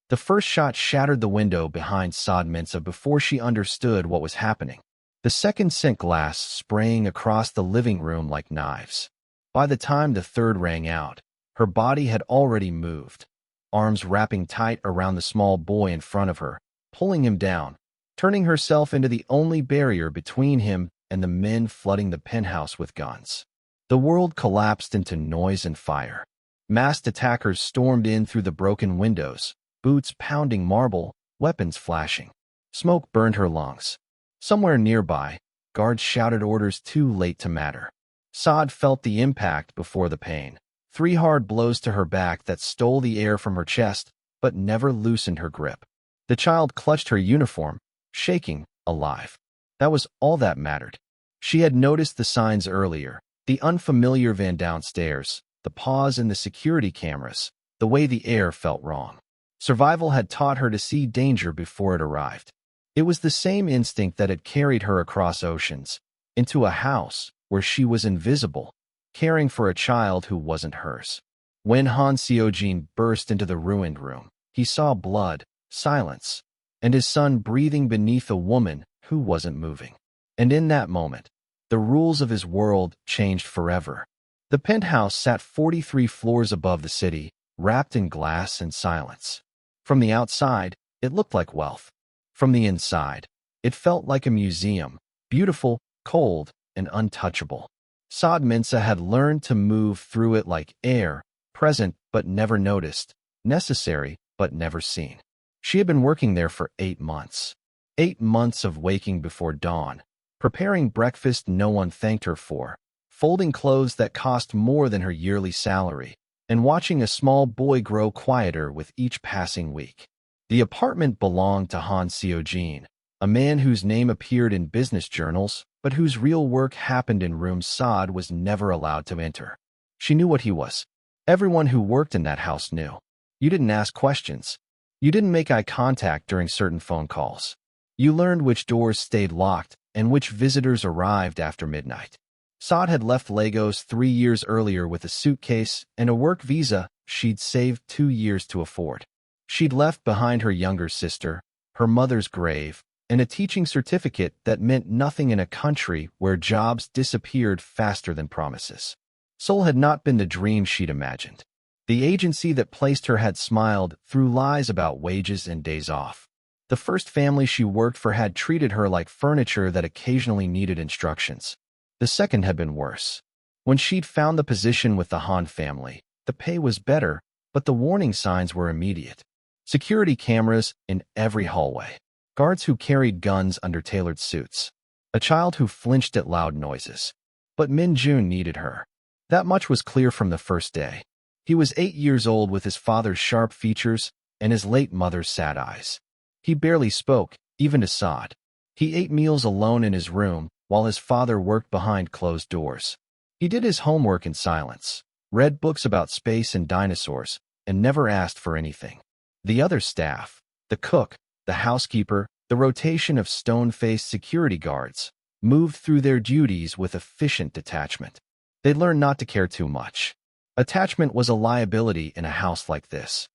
The first shot shattered the window behind Saad Minsa before she understood what was happening. The second sent glass spraying across the living room like knives. By the time the third rang out, her body had already moved, arms wrapping tight around the small boy in front of her, pulling him down, turning herself into the only barrier between him and the men flooding the penthouse with guns. The world collapsed into noise and fire. Masked attackers stormed in through the broken windows, boots pounding marble, weapons flashing. Smoke burned her lungs. Somewhere nearby, guards shouted orders too late to matter. Saad felt the impact before the pain. 3 hard blows to her back that stole the air from her chest, but never loosened her grip. The child clutched her uniform, shaking, alive. That was all that mattered. She had noticed the signs earlier, the unfamiliar van downstairs, the pause in the security cameras, the way the air felt wrong. Survival had taught her to see danger before it arrived. It was the same instinct that had carried her across oceans, into a house where she was invisible, caring for a child who wasn't hers. When Han Seojin burst into the ruined room, he saw blood, silence, and his son breathing beneath a woman who wasn't moving. And in that moment, the rules of his world changed forever. The penthouse sat 43 floors above the city, wrapped in glass and silence. From the outside, it looked like wealth. From the inside, it felt like a museum, beautiful, cold, and untouchable. Saad Minsa had learned to move through it like air, present but never noticed, necessary but never seen. She had been working there for 8 months. 8 months of waking before dawn, preparing breakfast no one thanked her for, folding clothes that cost more than her yearly salary, and watching a small boy grow quieter with each passing week. The apartment belonged to Han Seojin, a man whose name appeared in business journals, but whose real work happened in rooms Saad was never allowed to enter. She knew what he was. Everyone who worked in that house knew. You didn't ask questions. You didn't make eye contact during certain phone calls. You learned which doors stayed locked and which visitors arrived after midnight. Saad had left Lagos 3 years earlier with a suitcase and a work visa she'd saved 2 years to afford. She'd left behind her younger sister, her mother's grave, and a teaching certificate that meant nothing in a country where jobs disappeared faster than promises. Seoul had not been the dream she'd imagined. The agency that placed her had smiled through lies about wages and days off. The first family she worked for had treated her like furniture that occasionally needed instructions. The second had been worse. When she'd found the position with the Han family, the pay was better, but the warning signs were immediate. Security cameras in every hallway. Guards who carried guns under tailored suits. A child who flinched at loud noises. But Min Jun needed her. That much was clear from the first day. He was 8 years old with his father's sharp features and his late mother's sad eyes. He barely spoke, even to Saad. He ate meals alone in his room, while his father worked behind closed doors. He did his homework in silence, read books about space and dinosaurs, and never asked for anything. The other staff, the cook, the housekeeper, the rotation of stone-faced security guards, moved through their duties with efficient detachment. They learned not to care too much. Attachment was a liability in a house like this.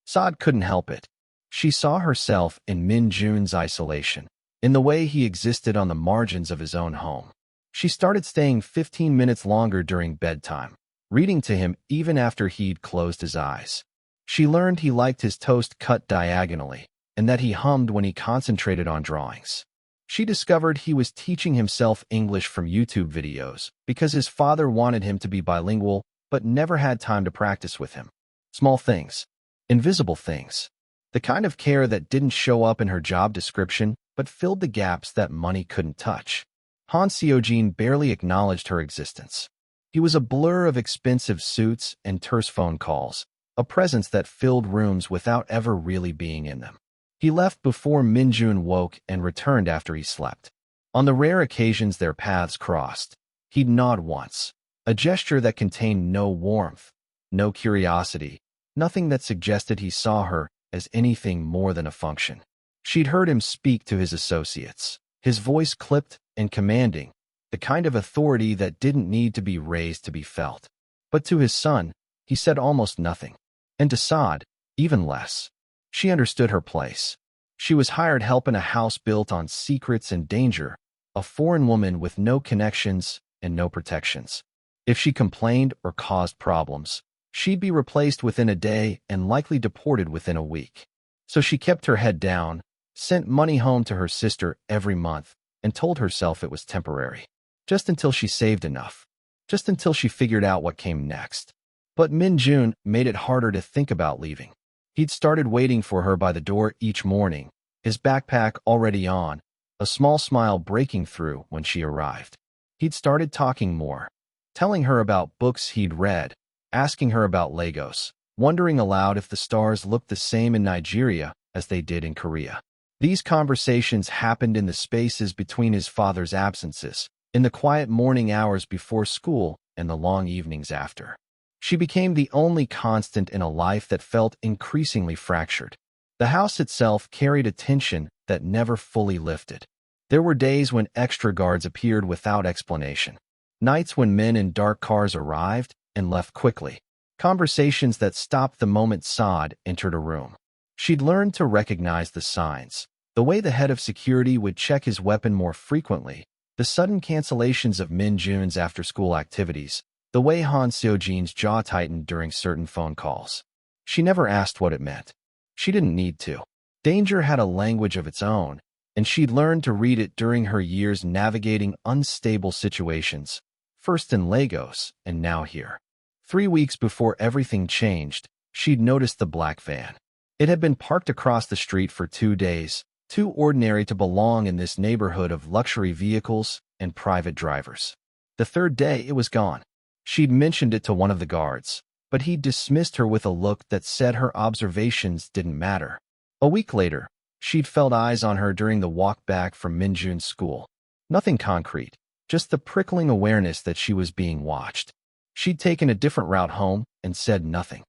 Saad couldn't help it. She saw herself in Min Jun's isolation, in the way he existed on the margins of his own home. She started staying 15 minutes longer during bedtime, reading to him even after he'd closed his eyes. She learned he liked his toast cut diagonally, and that he hummed when he concentrated on drawings. She discovered he was teaching himself English from YouTube videos because his father wanted him to be bilingual but never had time to practice with him. Small things. Invisible things. The kind of care that didn't show up in her job description but filled the gaps that money couldn't touch. Han Seojin barely acknowledged her existence. He was a blur of expensive suits and terse phone calls, a presence that filled rooms without ever really being in them. He left before Min Jun woke and returned after he slept. On the rare occasions their paths crossed, he'd nod once, a gesture that contained no warmth, no curiosity, nothing that suggested he saw her as anything more than a function. She'd heard him speak to his associates, his voice clipped and commanding, the kind of authority that didn't need to be raised to be felt. But to his son, he said almost nothing. And to Saad, even less. She understood her place. She was hired help in a house built on secrets and danger, a foreign woman with no connections and no protections. If she complained or caused problems, she'd be replaced within a day and likely deported within a week. So she kept her head down, sent money home to her sister every month, and told herself it was temporary. Just until she saved enough. Just until she figured out what came next. But Min-jun made it harder to think about leaving. He'd started waiting for her by the door each morning, his backpack already on, a small smile breaking through when she arrived. He'd started talking more, telling her about books he'd read, asking her about Lagos, wondering aloud if the stars looked the same in Nigeria as they did in Korea. These conversations happened in the spaces between his father's absences, in the quiet morning hours before school and the long evenings after. She became the only constant in a life that felt increasingly fractured. The house itself carried a tension that never fully lifted. There were days when extra guards appeared without explanation. Nights when men in dark cars arrived and left quickly. Conversations that stopped the moment Saad entered a room. She'd learned to recognize the signs. The way the head of security would check his weapon more frequently, the sudden cancellations of Min-jun's after-school activities, the way Han Seo-jin's jaw tightened during certain phone calls. She never asked what it meant. She didn't need to. Danger had a language of its own, and she'd learned to read it during her years navigating unstable situations, first in Lagos and now here. 3 weeks before everything changed, she'd noticed the black van. It had been parked across the street for 2 days, too ordinary to belong in this neighborhood of luxury vehicles and private drivers. The third day, it was gone. She'd mentioned it to one of the guards, but he dismissed her with a look that said her observations didn't matter. A week later, she'd felt eyes on her during the walk back from Min-jun's school. Nothing concrete, just the prickling awareness that she was being watched. She'd taken a different route home and said nothing.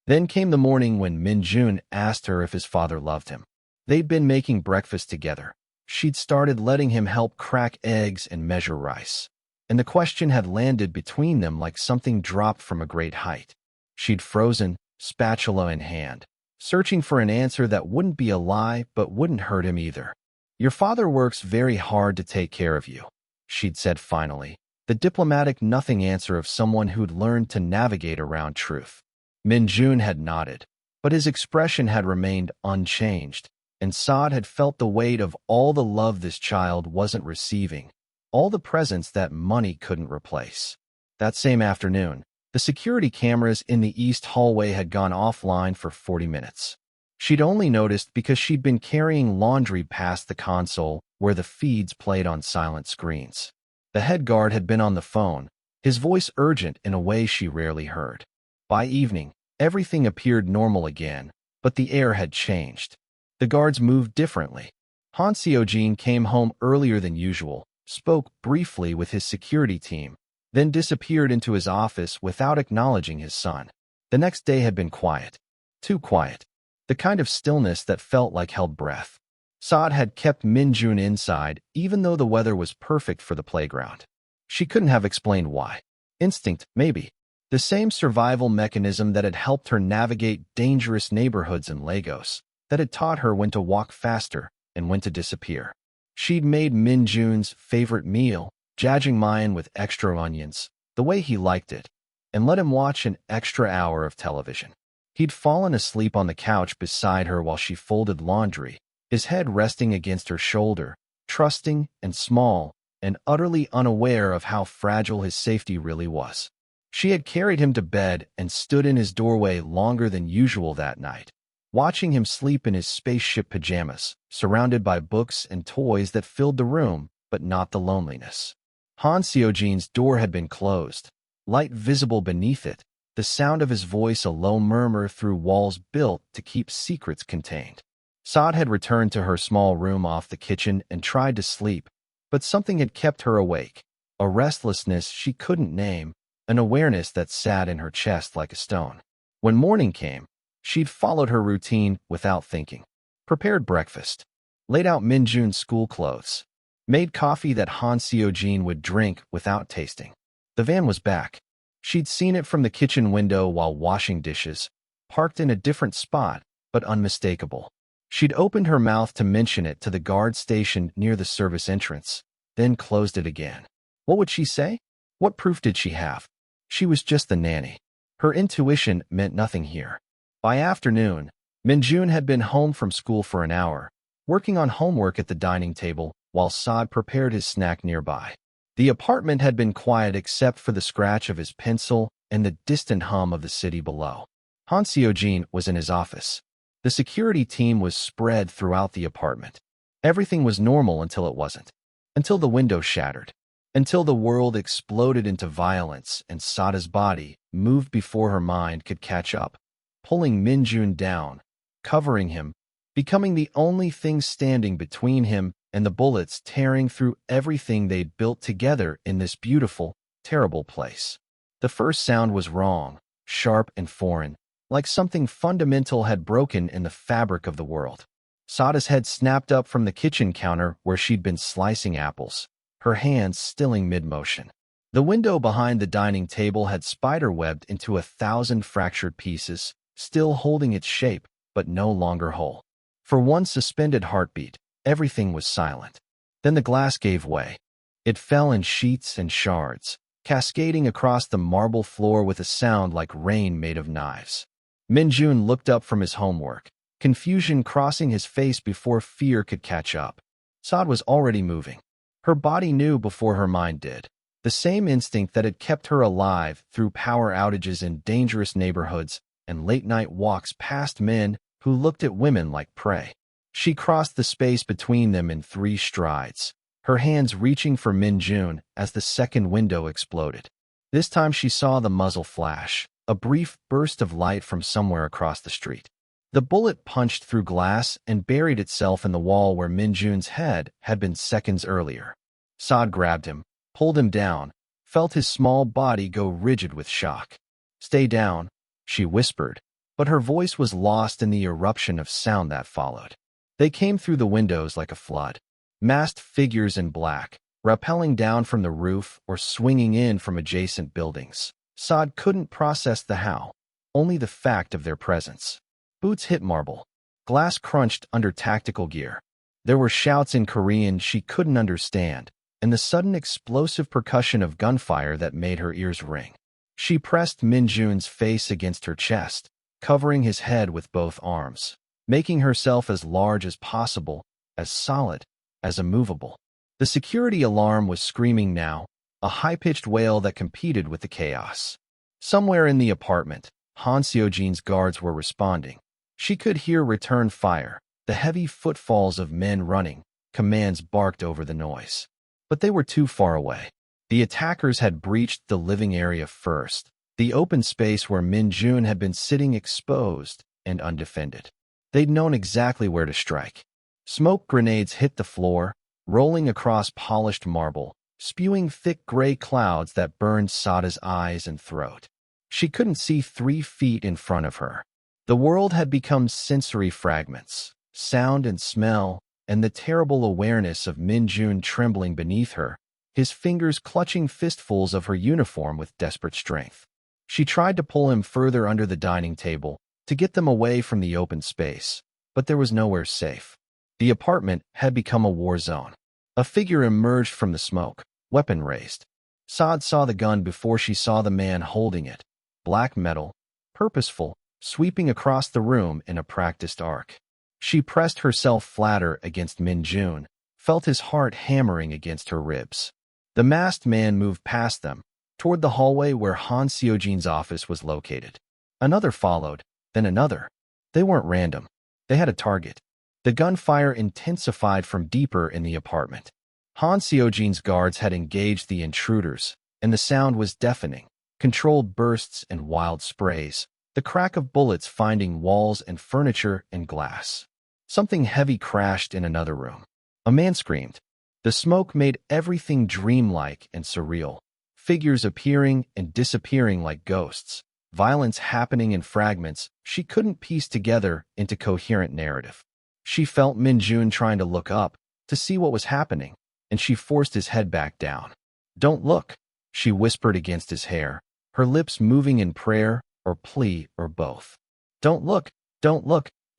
Then came the morning when Min-jun asked her if his father loved him. They'd been making breakfast together. She'd started letting him help crack eggs and measure rice. And the question had landed between them like something dropped from a great height. She'd frozen, spatula in hand, searching for an answer that wouldn't be a lie but wouldn't hurt him either. "Your father works very hard to take care of you," she'd said finally, the diplomatic nothing answer of someone who'd learned to navigate around truth. Min-jun had nodded, but his expression had remained unchanged, and Saad had felt the weight of all the love this child wasn't receiving, all the presents that money couldn't replace. That same afternoon, the security cameras in the east hallway had gone offline for 40 minutes. She'd only noticed because she'd been carrying laundry past the console where the feeds played on silent screens. The head guard had been on the phone, his voice urgent in a way she rarely heard. By evening, everything appeared normal again, but the air had changed. The guards moved differently. Han Seo-jin came home earlier than usual, spoke briefly with his security team, then disappeared into his office without acknowledging his son. The next day had been quiet. Too quiet. The kind of stillness that felt like held breath. Saad had kept Min-jun inside, even though the weather was perfect for the playground. She couldn't have explained why. Instinct, maybe. The same survival mechanism that had helped her navigate dangerous neighborhoods in Lagos, that had taught her when to walk faster and when to disappear. She'd made Min-jun's favorite meal, jajangmyeon with extra onions, the way he liked it, and let him watch an extra hour of television. He'd fallen asleep on the couch beside her while she folded laundry, his head resting against her shoulder, trusting and small, and utterly unaware of how fragile his safety really was. She had carried him to bed and stood in his doorway longer than usual that night, watching him sleep in his spaceship pajamas, surrounded by books and toys that filled the room, but not the loneliness. Han Seo-jin's door had been closed, light visible beneath it, the sound of his voice a low murmur through walls built to keep secrets contained. Saad had returned to her small room off the kitchen and tried to sleep, but something had kept her awake, a restlessness she couldn't name, an awareness that sat in her chest like a stone. When morning came, she'd followed her routine without thinking. Prepared breakfast, laid out Min-jun's school clothes, made coffee that Han Seo-jin would drink without tasting. The van was back. She'd seen it from the kitchen window while washing dishes, parked in a different spot, but unmistakable. She'd opened her mouth to mention it to the guard stationed near the service entrance, then closed it again. What would she say? What proof did she have? She was just the nanny. Her intuition meant nothing here. By afternoon, Minjun had been home from school for an hour, working on homework at the dining table while Saad prepared his snack nearby. The apartment had been quiet except for the scratch of his pencil and the distant hum of the city below. Han Seojin was in his office. The security team was spread throughout the apartment. Everything was normal until it wasn't. Until the window shattered. Until the world exploded into violence and Sada's body moved before her mind could catch up, pulling Minjun down, covering him, becoming the only thing standing between him and the bullets tearing through everything they'd built together in this beautiful, terrible place. The first sound was wrong, sharp and foreign, like something fundamental had broken in the fabric of the world. Sada's head snapped up from the kitchen counter where she'd been slicing apples, her hands stilling mid-motion. The window behind the dining table had spider-webbed into 1,000 fractured pieces, still holding its shape, but no longer whole. For one suspended heartbeat, everything was silent. Then the glass gave way. It fell in sheets and shards, cascading across the marble floor with a sound like rain made of knives. Minjun looked up from his homework, confusion crossing his face before fear could catch up. Saad was already moving. Her body knew before her mind did. The same instinct that had kept her alive through power outages in dangerous neighborhoods and late-night walks past men who looked at women like prey. She crossed the space between them in 3 strides, her hands reaching for Minjun as the second window exploded. This time she saw the muzzle flash, a brief burst of light from somewhere across the street. The bullet punched through glass and buried itself in the wall where Minjun's head had been seconds earlier. Saad grabbed him, pulled him down, felt his small body go rigid with shock. "Stay down," she whispered, but her voice was lost in the eruption of sound that followed. They came through the windows like a flood, masked figures in black, rappelling down from the roof or swinging in from adjacent buildings. Saad couldn't process the how, only the fact of their presence. Boots hit marble. Glass crunched under tactical gear. There were shouts in Korean she couldn't understand, and the sudden explosive percussion of gunfire that made her ears ring. She pressed Minjun's face against her chest, covering his head with both arms, making herself as large as possible, as solid, as immovable. The security alarm was screaming now, a high-pitched wail that competed with the chaos. Somewhere in the apartment, Han Seojin's guards were responding. She could hear return fire, the heavy footfalls of men running, commands barked over the noise. But they were too far away. The attackers had breached the living area first, the open space where Minjun had been sitting exposed and undefended. They'd known exactly where to strike. Smoke grenades hit the floor, rolling across polished marble, spewing thick gray clouds that burned Sada's eyes and throat. She couldn't see 3 feet in front of her. The world had become sensory fragments, sound and smell, and the terrible awareness of Minjun trembling beneath her, his fingers clutching fistfuls of her uniform with desperate strength. She tried to pull him further under the dining table, to get them away from the open space, but there was nowhere safe. The apartment had become a war zone. A figure emerged from the smoke, weapon raised. Saad saw the gun before she saw the man holding it, black metal, purposeful, sweeping across the room in a practiced arc. She pressed herself flatter against Minjun, felt his heart hammering against her ribs. The masked man moved past them, toward the hallway where Han Seojin's office was located. Another followed, then another. They weren't random. They had a target. The gunfire intensified from deeper in the apartment. Han Seojin's guards had engaged the intruders, and the sound was deafening, controlled bursts and wild sprays, the crack of bullets finding walls and furniture and glass. Something heavy crashed in another room. A man screamed. The smoke made everything dreamlike and surreal. Figures appearing and disappearing like ghosts. Violence happening in fragments she couldn't piece together into coherent narrative. She felt Minjun trying to look up, to see what was happening, and she forced his head back down. "Don't look," she whispered against his hair, her lips moving in prayer or plea or both. Don't look,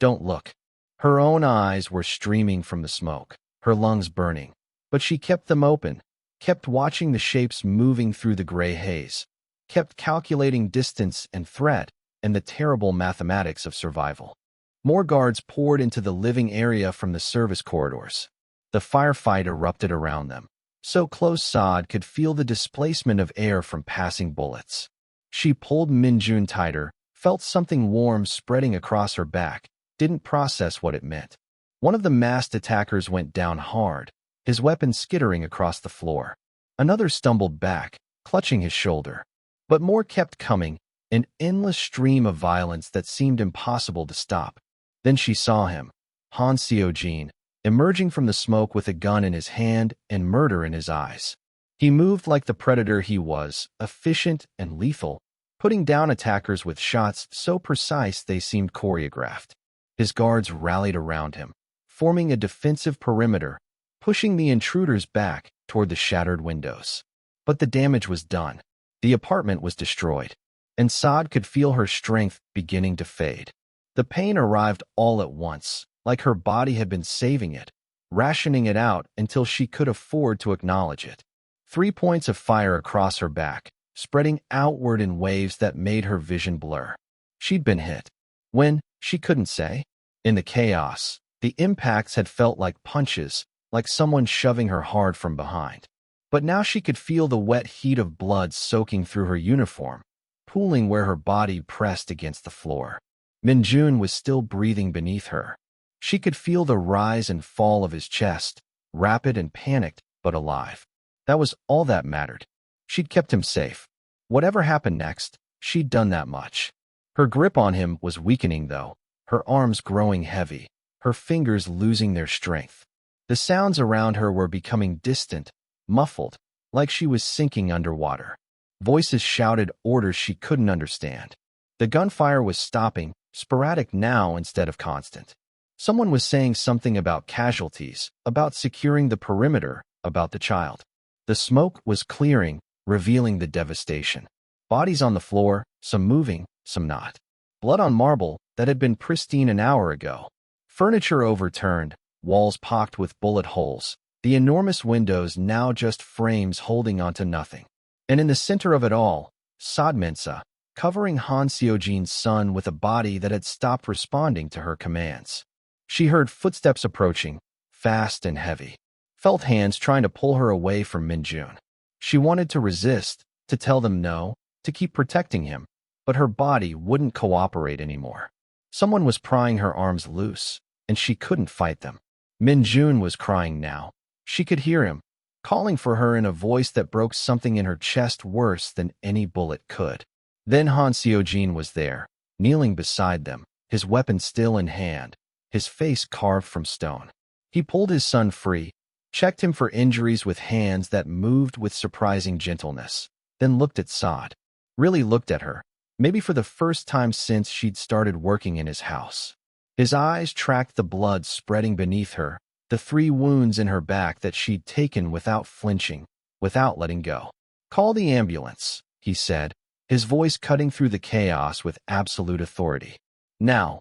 Don't look. Her own eyes were streaming from the smoke, her lungs burning. But she kept them open, kept watching the shapes moving through the gray haze, kept calculating distance and threat and the terrible mathematics of survival. More guards poured into the living area from the service corridors. The firefight erupted around them, so close Saad could feel the displacement of air from passing bullets. She pulled Minjun tighter, felt something warm spreading across her back, didn't process what it meant. One of the masked attackers went down hard, his weapon skittering across the floor. Another stumbled back, clutching his shoulder. But more kept coming, an endless stream of violence that seemed impossible to stop. Then she saw him, Han Seojin, emerging from the smoke with a gun in his hand and murder in his eyes. He moved like the predator he was, efficient and lethal, putting down attackers with shots so precise they seemed choreographed. His guards rallied around him, forming a defensive perimeter, pushing the intruders back toward the shattered windows. But the damage was done. The apartment was destroyed, and Saad could feel her strength beginning to fade. The pain arrived all at once, like her body had been saving it, rationing it out until she could afford to acknowledge it. 3 points of fire across her back, spreading outward in waves that made her vision blur. She'd been hit. When? She couldn't say. In the chaos, the impacts had felt like punches, like someone shoving her hard from behind. But now she could feel the wet heat of blood soaking through her uniform, pooling where her body pressed against the floor. Minjun was still breathing beneath her. She could feel the rise and fall of his chest, rapid and panicked, but alive. That was all that mattered. She'd kept him safe. Whatever happened next, she'd done that much. Her grip on him was weakening, though, her arms growing heavy, her fingers losing their strength. The sounds around her were becoming distant, muffled, like she was sinking underwater. Voices shouted orders she couldn't understand. The gunfire was stopping, sporadic now instead of constant. Someone was saying something about casualties, about securing the perimeter, about the child. The smoke was clearing, revealing the devastation. Bodies on the floor, some moving, some not. Blood on marble that had been pristine an hour ago. Furniture overturned, walls pocked with bullet holes, the enormous windows now just frames holding onto nothing. And in the center of it all, Sadmensa, covering Han Seojin's son with a body that had stopped responding to her commands. She heard footsteps approaching, fast and heavy. Felt hands trying to pull her away from Minjun. She wanted to resist, to tell them no, to keep protecting him, but her body wouldn't cooperate anymore. Someone was prying her arms loose, and she couldn't fight them. Minjun was crying now. She could hear him, calling for her in a voice that broke something in her chest worse than any bullet could. Then Han Seojin was there, kneeling beside them, his weapon still in hand, his face carved from stone. He pulled his son free, checked him for injuries with hands that moved with surprising gentleness, then looked at Saad. Really looked at her, maybe for the first time since she'd started working in his house. His eyes tracked the blood spreading beneath her, the 3 wounds in her back that she'd taken without flinching, without letting go. "Call the ambulance," he said, his voice cutting through the chaos with absolute authority. Now,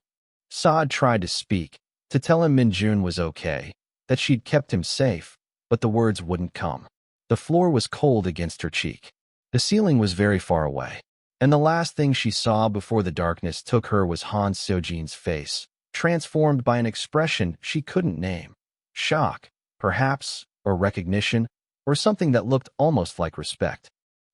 Saad tried to speak, to tell him Minjun was okay, that she'd kept him safe, but the words wouldn't come. The floor was cold against her cheek. The ceiling was very far away, and the last thing she saw before the darkness took her was Han Seojin's face, transformed by an expression she couldn't name. Shock, perhaps, or recognition, or something that looked almost like respect.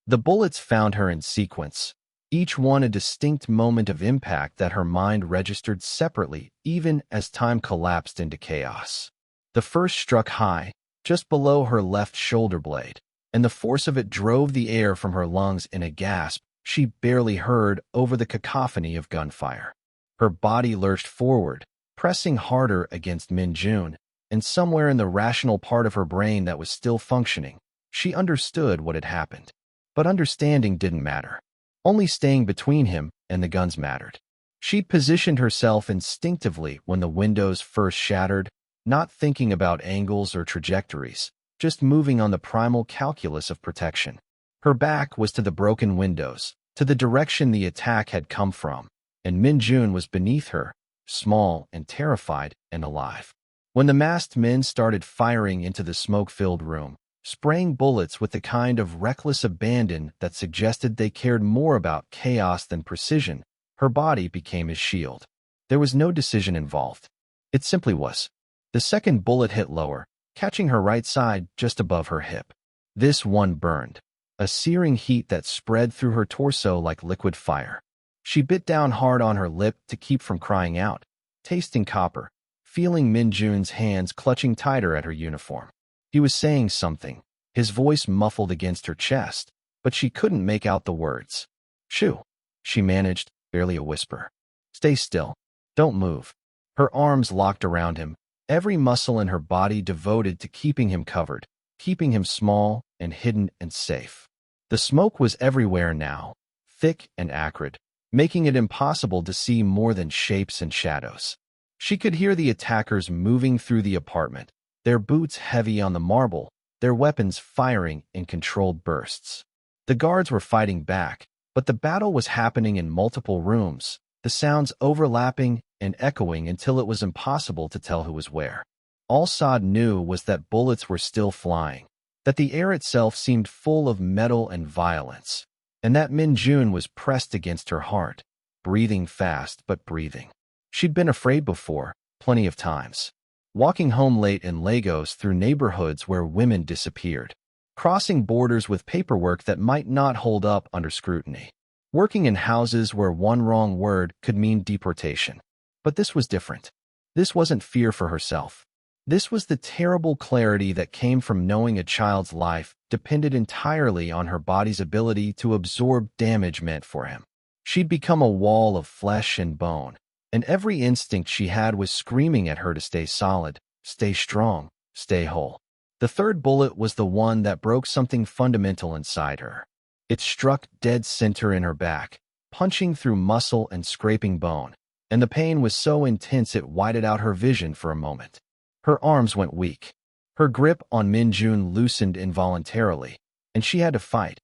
The bullets found her in sequence, each one a distinct moment of impact that her mind registered separately even as time collapsed into chaos. The first struck high, just below her left shoulder blade, and the force of it drove the air from her lungs in a gasp she barely heard over the cacophony of gunfire. Her body lurched forward, pressing harder against Minjun, and somewhere in the rational part of her brain that was still functioning, she understood what had happened. But understanding didn't matter. Only staying between him and the guns mattered. She'd positioned herself instinctively when the windows first shattered, not thinking about angles or trajectories, just moving on the primal calculus of protection. Her back was to the broken windows, to the direction the attack had come from, and Minjun was beneath her, small and terrified and alive. When the masked men started firing into the smoke-filled room, spraying bullets with the kind of reckless abandon that suggested they cared more about chaos than precision, her body became his shield. There was no decision involved. It simply was. The second bullet hit lower, catching her right side just above her hip. This one burned, a searing heat that spread through her torso like liquid fire. She bit down hard on her lip to keep from crying out, tasting copper, feeling Min Jun's hands clutching tighter at her uniform. He was saying something, his voice muffled against her chest, but she couldn't make out the words. "Shoo," she managed, barely a whisper. "Stay still. Don't move." Her arms locked around him, every muscle in her body devoted to keeping him covered, keeping him small and hidden and safe. The smoke was everywhere now, thick and acrid, making it impossible to see more than shapes and shadows. She could hear the attackers moving through the apartment, their boots heavy on the marble, their weapons firing in controlled bursts. The guards were fighting back, but the battle was happening in multiple rooms, the sounds overlapping and echoing until it was impossible to tell who was where. All Saad knew was that bullets were still flying, that the air itself seemed full of metal and violence, and that Min Jun was pressed against her heart, breathing fast but breathing. She'd been afraid before, plenty of times. Walking home late in Lagos through neighborhoods where women disappeared, crossing borders with paperwork that might not hold up under scrutiny, working in houses where one wrong word could mean deportation. But this was different. This wasn't fear for herself. This was the terrible clarity that came from knowing a child's life depended entirely on her body's ability to absorb damage meant for him. She'd become a wall of flesh and bone, and every instinct she had was screaming at her to stay solid, stay strong, stay whole. The third bullet was the one that broke something fundamental inside her. It struck dead center in her back, punching through muscle and scraping bone, and the pain was so intense it whited out her vision for a moment. Her arms went weak. Her grip on Min Jun loosened involuntarily, and she had to fight,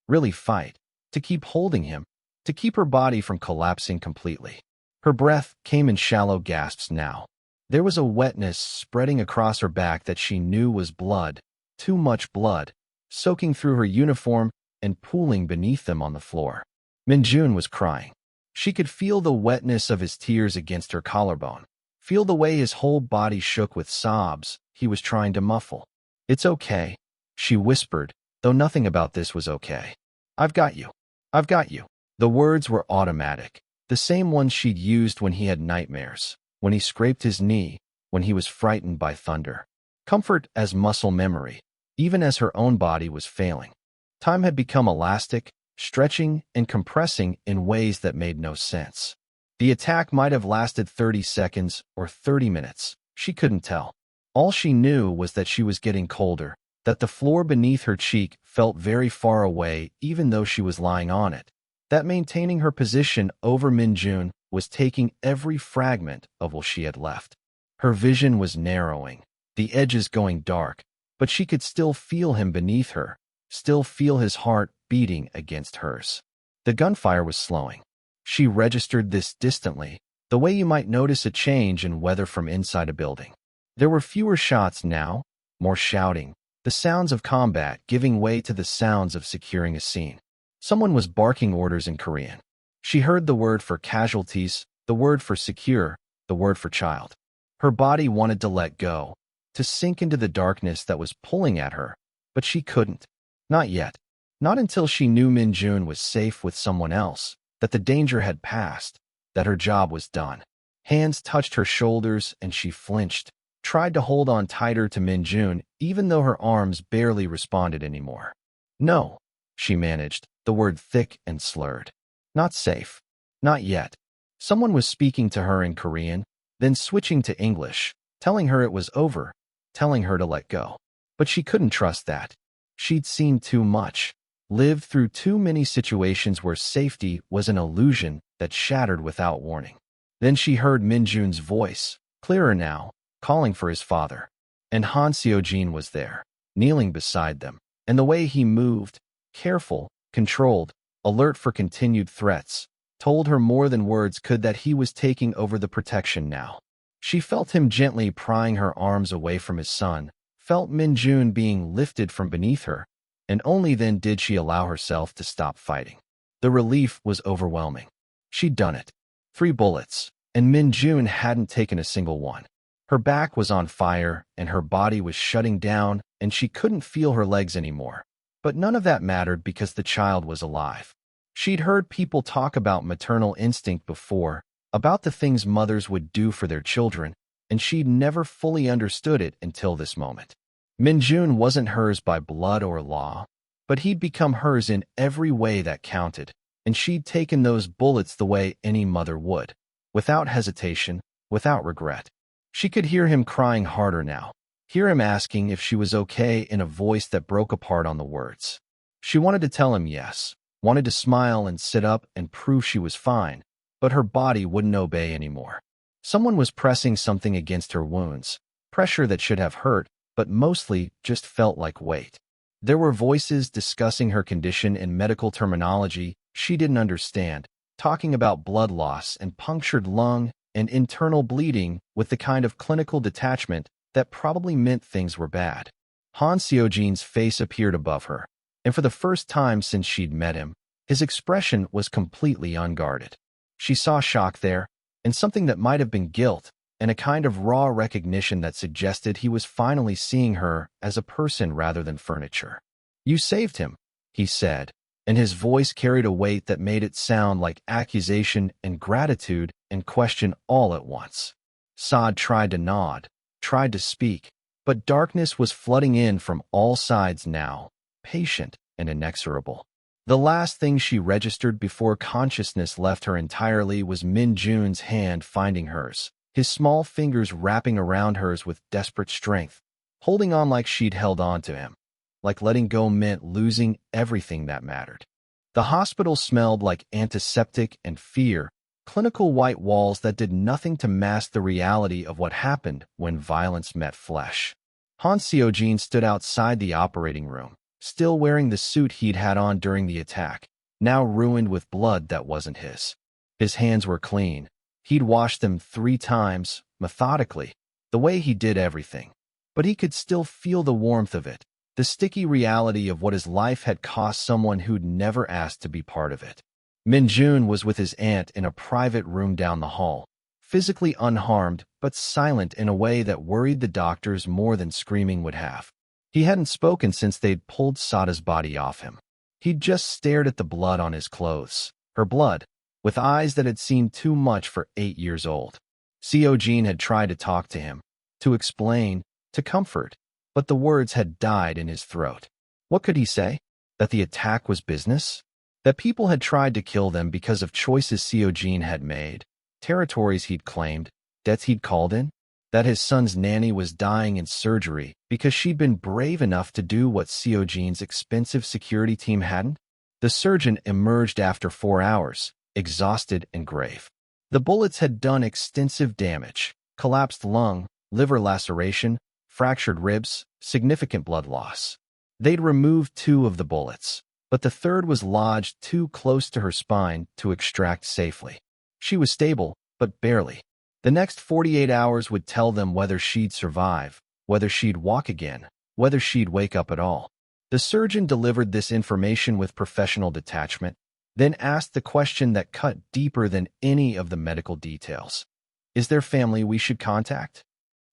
really fight, to keep holding him, to keep her body from collapsing completely. Her breath came in shallow gasps now. There was a wetness spreading across her back that she knew was blood, too much blood, soaking through her uniform and pooling beneath them on the floor. Min Jun was crying. She could feel the wetness of his tears against her collarbone, feel the way his whole body shook with sobs he was trying to muffle. "It's okay," she whispered, though nothing about this was okay. "I've got you. I've got you." The words were automatic, the same ones she'd used when he had nightmares, when he scraped his knee, when he was frightened by thunder. Comfort as muscle memory, even as her own body was failing. Time had become elastic, stretching and compressing in ways that made no sense. The attack might have lasted 30 seconds or 30 minutes. She couldn't tell. All she knew was that she was getting colder, that the floor beneath her cheek felt very far away even though she was lying on it, that maintaining her position over Min Jun was taking every fragment of what she had left. Her vision was narrowing, the edges going dark, but she could still feel him beneath her, still feel his heart beating against hers. The gunfire was slowing. She registered this distantly, the way you might notice a change in weather from inside a building. There were fewer shots now, more shouting, the sounds of combat giving way to the sounds of securing a scene. Someone was barking orders in Korean. She heard the word for casualties, the word for secure, the word for child. Her body wanted to let go, to sink into the darkness that was pulling at her, but she couldn't. Not yet. Not until she knew Min Jun was safe with someone else, that the danger had passed, that her job was done. Hands touched her shoulders and she flinched, tried to hold on tighter to Min Jun, even though her arms barely responded anymore. "No," she managed, the word thick and slurred. "Not safe. Not yet." Someone was speaking to her in Korean, then switching to English, telling her it was over, telling her to let go. But she couldn't trust that. She'd seen too much, lived through too many situations where safety was an illusion that shattered without warning. Then she heard Min Jun's voice, clearer now, calling for his father. And Han Seo-jin was there, kneeling beside them, and the way he moved, careful, controlled, alert for continued threats, told her more than words could that he was taking over the protection now. She felt him gently prying her arms away from his son, felt Min-jun being lifted from beneath her, and only then did she allow herself to stop fighting. The relief was overwhelming. She'd done it. 3 bullets, and Min-jun hadn't taken a single one. Her back was on fire, and her body was shutting down, and she couldn't feel her legs anymore. But none of that mattered because the child was alive. She'd heard people talk about maternal instinct before, about the things mothers would do for their children, and she'd never fully understood it until this moment. Min-jun wasn't hers by blood or law, but he'd become hers in every way that counted, and she'd taken those bullets the way any mother would, without hesitation, without regret. She could hear him crying harder now, hear him asking if she was okay in a voice that broke apart on the words. She wanted to tell him yes, wanted to smile and sit up and prove she was fine, but her body wouldn't obey anymore. Someone was pressing something against her wounds, pressure that should have hurt, but mostly just felt like weight. There were voices discussing her condition in medical terminology she didn't understand, talking about blood loss and punctured lung and internal bleeding with the kind of clinical detachment that probably meant things were bad. Han Seojin's face appeared above her, and for the first time since she'd met him, his expression was completely unguarded. She saw shock there, and something that might have been guilt, and a kind of raw recognition that suggested he was finally seeing her as a person rather than furniture. "You saved him," he said, and his voice carried a weight that made it sound like accusation and gratitude and question all at once. Saad tried to nod, tried to speak, but darkness was flooding in from all sides now, patient and inexorable. The last thing she registered before consciousness left her entirely was Min-jun's hand finding hers, his small fingers wrapping around hers with desperate strength, holding on like she'd held on to him, like letting go meant losing everything that mattered. The hospital smelled like antiseptic and fear, clinical white walls that did nothing to mask the reality of what happened when violence met flesh. Han Seojin stood outside the operating room, still wearing the suit he'd had on during the attack, now ruined with blood that wasn't his. His hands were clean. He'd washed them 3 times, methodically, the way he did everything. But he could still feel the warmth of it, the sticky reality of what his life had cost someone who'd never asked to be part of it. Min-jun was with his aunt in a private room down the hall, physically unharmed but silent in a way that worried the doctors more than screaming would have. He hadn't spoken since they'd pulled Sada's body off him. He'd just stared at the blood on his clothes, her blood, with eyes that had seen too much for 8 years old. Seojin had tried to talk to him, to explain, to comfort, but the words had died in his throat. What could he say? That the attack was business? That people had tried to kill them because of choices Seojin had made, territories he'd claimed, debts he'd called in? That his son's nanny was dying in surgery because she'd been brave enough to do what Seojin's expensive security team hadn't? The surgeon emerged after 4 hours, exhausted and grave. The bullets had done extensive damage, collapsed lung, liver laceration, fractured ribs, significant blood loss. They'd removed 2 of the bullets, but the third was lodged too close to her spine to extract safely. She was stable, but barely. The next 48 hours would tell them whether she'd survive, whether she'd walk again, whether she'd wake up at all. The surgeon delivered this information with professional detachment, then asked the question that cut deeper than any of the medical details. "Is there family we should contact?"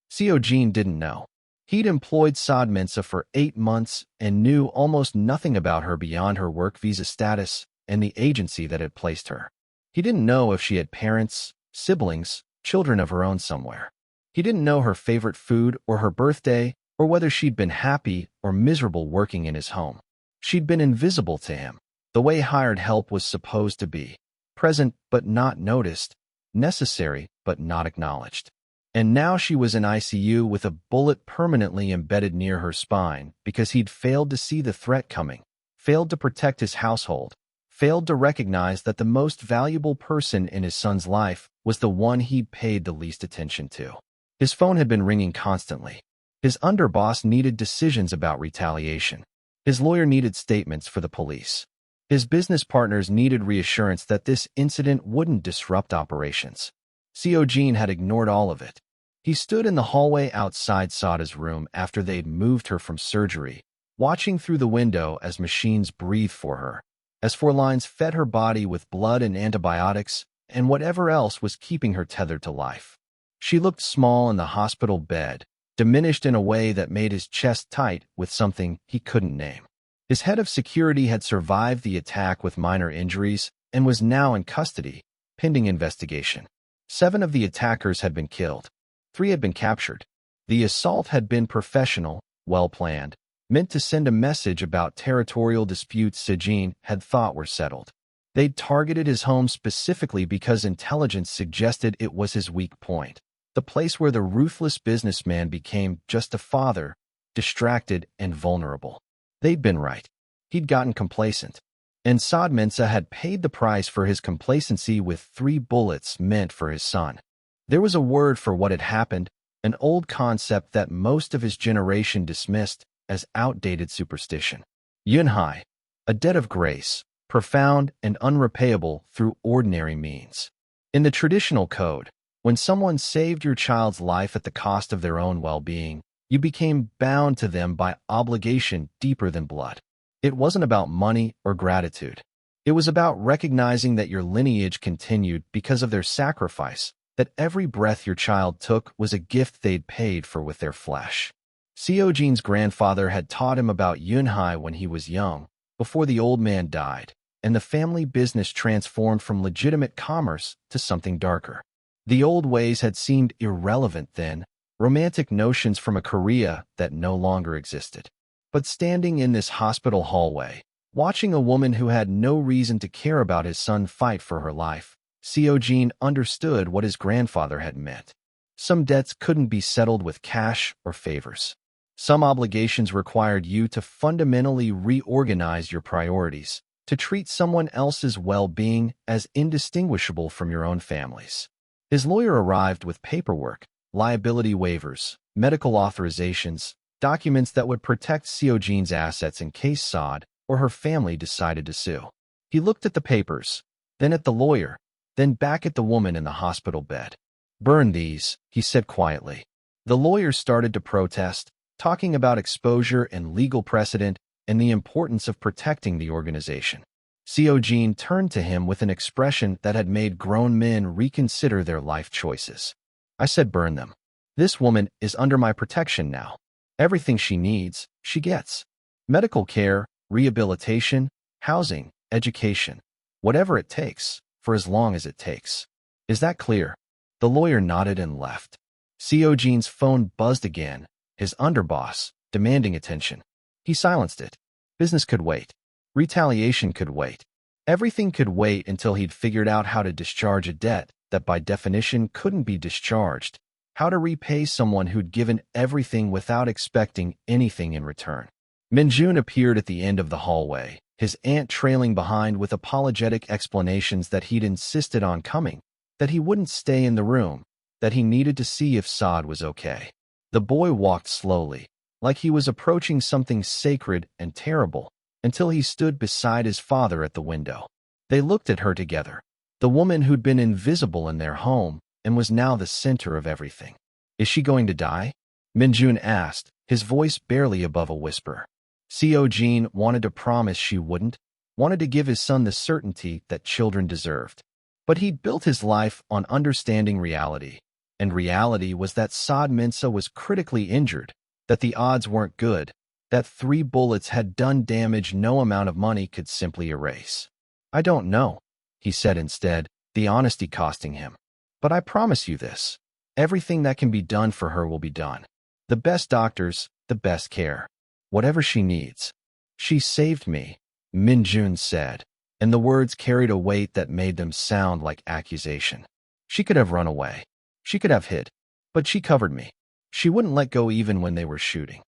Seojin didn't know. He'd employed Saad Mensa for 8 months and knew almost nothing about her beyond her work visa status and the agency that had placed her. He didn't know if she had parents, siblings, children of her own somewhere. He didn't know her favorite food or her birthday or whether she'd been happy or miserable working in his home. She'd been invisible to him, the way hired help was supposed to be, present but not noticed, necessary but not acknowledged. And now she was in ICU with a bullet permanently embedded near her spine because he'd failed to see the threat coming, failed to protect his household, failed to recognize that the most valuable person in his son's life was the one he'd paid the least attention to. His phone had been ringing constantly. His underboss needed decisions about retaliation. His lawyer needed statements for the police. His business partners needed reassurance that this incident wouldn't disrupt operations. Seojin had ignored all of it. He stood in the hallway outside Sada's room after they'd moved her from surgery, watching through the window as machines breathed for her, as 4 lines fed her body with blood and antibiotics and whatever else was keeping her tethered to life. She looked small in the hospital bed, diminished in a way that made his chest tight with something he couldn't name. His head of security had survived the attack with minor injuries and was now in custody, pending investigation. 7 of the attackers had been killed. 3 had been captured. The assault had been professional, well-planned, meant to send a message about territorial disputes Seojin had thought were settled. They'd targeted his home specifically because intelligence suggested it was his weak point, the place where the ruthless businessman became just a father, distracted and vulnerable. They'd been right. He'd gotten complacent. And Saad Mensa had paid the price for his complacency with 3 bullets meant for his son. There was a word for what had happened, an old concept that most of his generation dismissed as outdated superstition. Yunhai, a debt of grace, profound and unrepayable through ordinary means. In the traditional code, when someone saved your child's life at the cost of their own well-being, you became bound to them by obligation deeper than blood. It wasn't about money or gratitude. It was about recognizing that your lineage continued because of their sacrifice, that every breath your child took was a gift they'd paid for with their flesh. Seojin's grandfather had taught him about Yunhai when he was young, before the old man died, and the family business transformed from legitimate commerce to something darker. The old ways had seemed irrelevant then, romantic notions from a Korea that no longer existed. But standing in this hospital hallway, watching a woman who had no reason to care about his son fight for her life, Seojin understood what his grandfather had meant. Some debts couldn't be settled with cash or favors. Some obligations required you to fundamentally reorganize your priorities, to treat someone else's well-being as indistinguishable from your own family's. His lawyer arrived with paperwork, liability waivers, medical authorizations, documents that would protect Seojin's assets in case Saad or her family decided to sue. He looked at the papers, then at the lawyer, then back at the woman in the hospital bed. "Burn these," he said quietly. The lawyer started to protest, talking about exposure and legal precedent and the importance of protecting the organization. Seojin turned to him with an expression that had made grown men reconsider their life choices. "I said burn them. This woman is under my protection now. Everything she needs, she gets. Medical care, rehabilitation, housing, education. Whatever it takes, for as long as it takes. Is that clear?" The lawyer nodded and left. Seojin's phone buzzed again, his underboss, demanding attention. He silenced it. Business could wait. Retaliation could wait. Everything could wait until he'd figured out how to discharge a debt that by definition couldn't be discharged, how to repay someone who'd given everything without expecting anything in return. Minjun appeared at the end of the hallway, his aunt trailing behind with apologetic explanations that he'd insisted on coming, that he wouldn't stay in the room, that he needed to see if Saad was okay. The boy walked slowly, like he was approaching something sacred and terrible, until he stood beside his father at the window. They looked at her together, the woman who'd been invisible in their home and was now the center of everything. "Is she going to die?" Minjun asked, his voice barely above a whisper. Seojin wanted to promise she wouldn't, wanted to give his son the certainty that children deserved. But he'd built his life on understanding reality, and reality was that Saad Mensa was critically injured, that the odds weren't good, that 3 bullets had done damage no amount of money could simply erase. "I don't know," he said instead, the honesty costing him. "But I promise you this. Everything that can be done for her will be done. The best doctors, the best care. Whatever she needs." "She saved me," Minjun said, and the words carried a weight that made them sound like accusation. "She could have run away. She could have hid. But she covered me. She wouldn't let go even when they were shooting."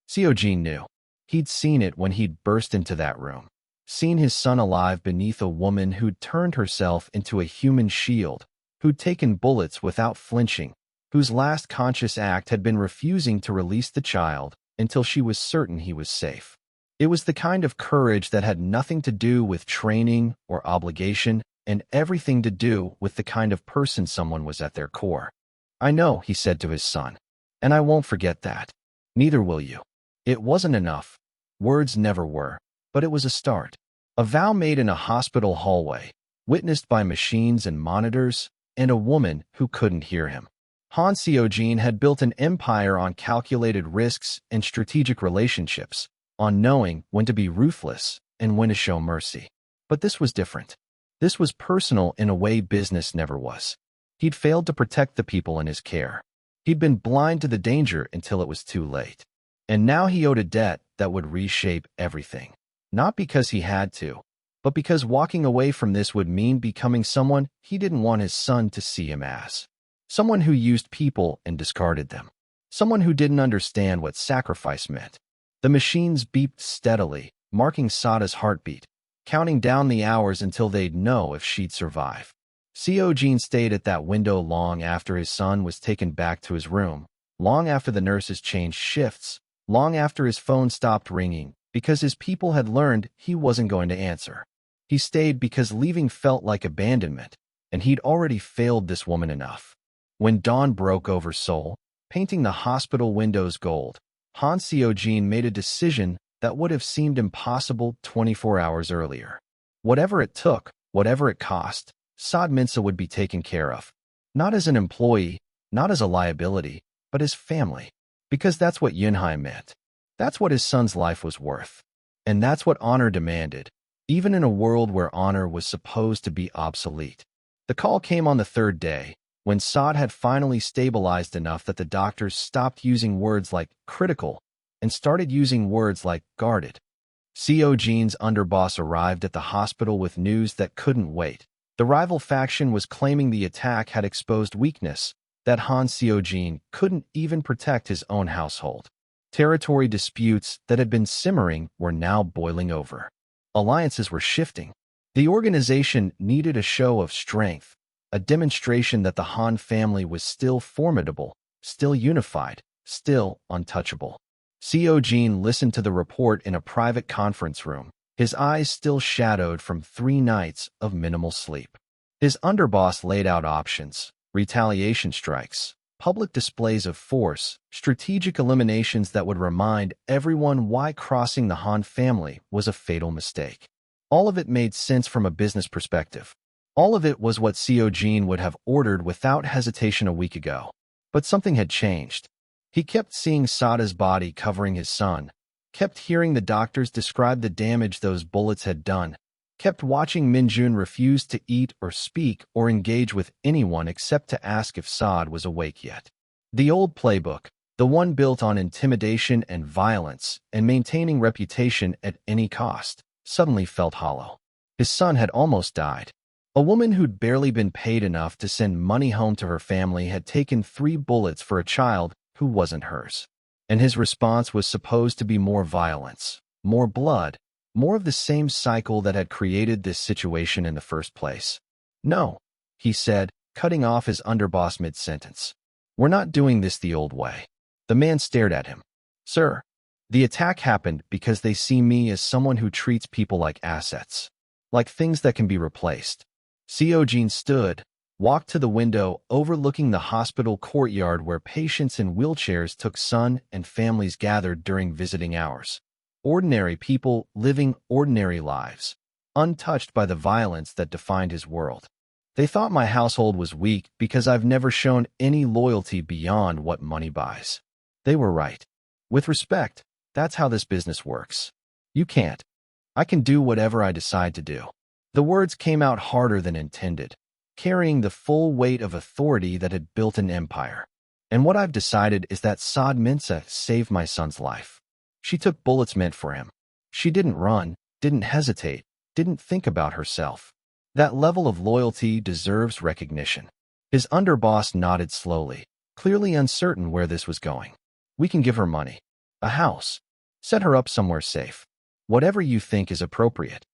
Seojin knew. He'd seen it when he'd burst into that room, seen his son alive beneath a woman who'd turned herself into a human shield, who'd taken bullets without flinching, whose last conscious act had been refusing to release the child until she was certain he was safe. It was the kind of courage that had nothing to do with training or obligation and everything to do with the kind of person someone was at their core. "I know," he said to his son, "and I won't forget that. Neither will you." It wasn't enough. Words never were, but it was a start. A vow made in a hospital hallway, witnessed by machines and monitors, and a woman who couldn't hear him. Han Seojin had built an empire on calculated risks and strategic relationships, on knowing when to be ruthless and when to show mercy. But this was different. This was personal in a way business never was. He'd failed to protect the people in his care. He'd been blind to the danger until it was too late. And now he owed a debt that would reshape everything. Not because he had to, but because walking away from this would mean becoming someone he didn't want his son to see him as. Someone who used people and discarded them. Someone who didn't understand what sacrifice meant. The machines beeped steadily, marking Sada's heartbeat, counting down the hours until they'd know if she'd survive. Seojin stayed at that window long after his son was taken back to his room, long after the nurses changed shifts, long after his phone stopped ringing, because his people had learned he wasn't going to answer. He stayed because leaving felt like abandonment, and he'd already failed this woman enough. When dawn broke over Seoul, painting the hospital windows gold, Han Seojin made a decision that would have seemed impossible 24 hours earlier. Whatever it took, whatever it cost, Saad Minsa would be taken care of. Not as an employee, not as a liability, but as family. Because that's what Yunhai meant. That's what his son's life was worth. And that's what honor demanded, even in a world where honor was supposed to be obsolete. The call came on the third day, when Saad had finally stabilized enough that the doctors stopped using words like critical and started using words like guarded. Seojin's underboss arrived at the hospital with news that couldn't wait. The rival faction was claiming the attack had exposed weakness, that Han Seojin couldn't even protect his own household. Territory disputes that had been simmering were now boiling over. Alliances were shifting. The organization needed a show of strength, a demonstration that the Han family was still formidable, still unified, still untouchable. Seojin listened to the report in a private conference room, his eyes still shadowed from 3 nights of minimal sleep. His underboss laid out options: retaliation strikes, public displays of force, strategic eliminations that would remind everyone why crossing the Han family was a fatal mistake. All of it made sense from a business perspective. All of it was what Seojin would have ordered without hesitation a week ago. But something had changed. He kept seeing Sada's body covering his son, kept hearing the doctors describe the damage those bullets had done, kept watching Minjun refuse to eat or speak or engage with anyone except to ask if Saad was awake yet. The old playbook, the one built on intimidation and violence and maintaining reputation at any cost, suddenly felt hollow. His son had almost died. A woman who'd barely been paid enough to send money home to her family had taken 3 bullets for a child who wasn't hers. And his response was supposed to be more violence, more blood, more of the same cycle that had created this situation in the first place. "No," he said, cutting off his underboss mid-sentence. "We're not doing this the old way." The man stared at him. "Sir, the attack happened because they see me as someone who treats people like assets, like things that can be replaced." Seojin stood, walked to the window overlooking the hospital courtyard where patients in wheelchairs took sun and families gathered during visiting hours. Ordinary people living ordinary lives, untouched by the violence that defined his world. They thought my household was weak because I've never shown any loyalty beyond what money buys. They were right. With respect, that's how this business works. You can't. I can do whatever I decide to do. The words came out harder than intended, carrying the full weight of authority that had built an empire. And what I've decided is that Saad Minsa saved my son's life. She took bullets meant for him. She didn't run, didn't hesitate, didn't think about herself. That level of loyalty deserves recognition. His underboss nodded slowly, clearly uncertain where this was going. "We can give her money, a house, set her up somewhere safe. Whatever you think is appropriate."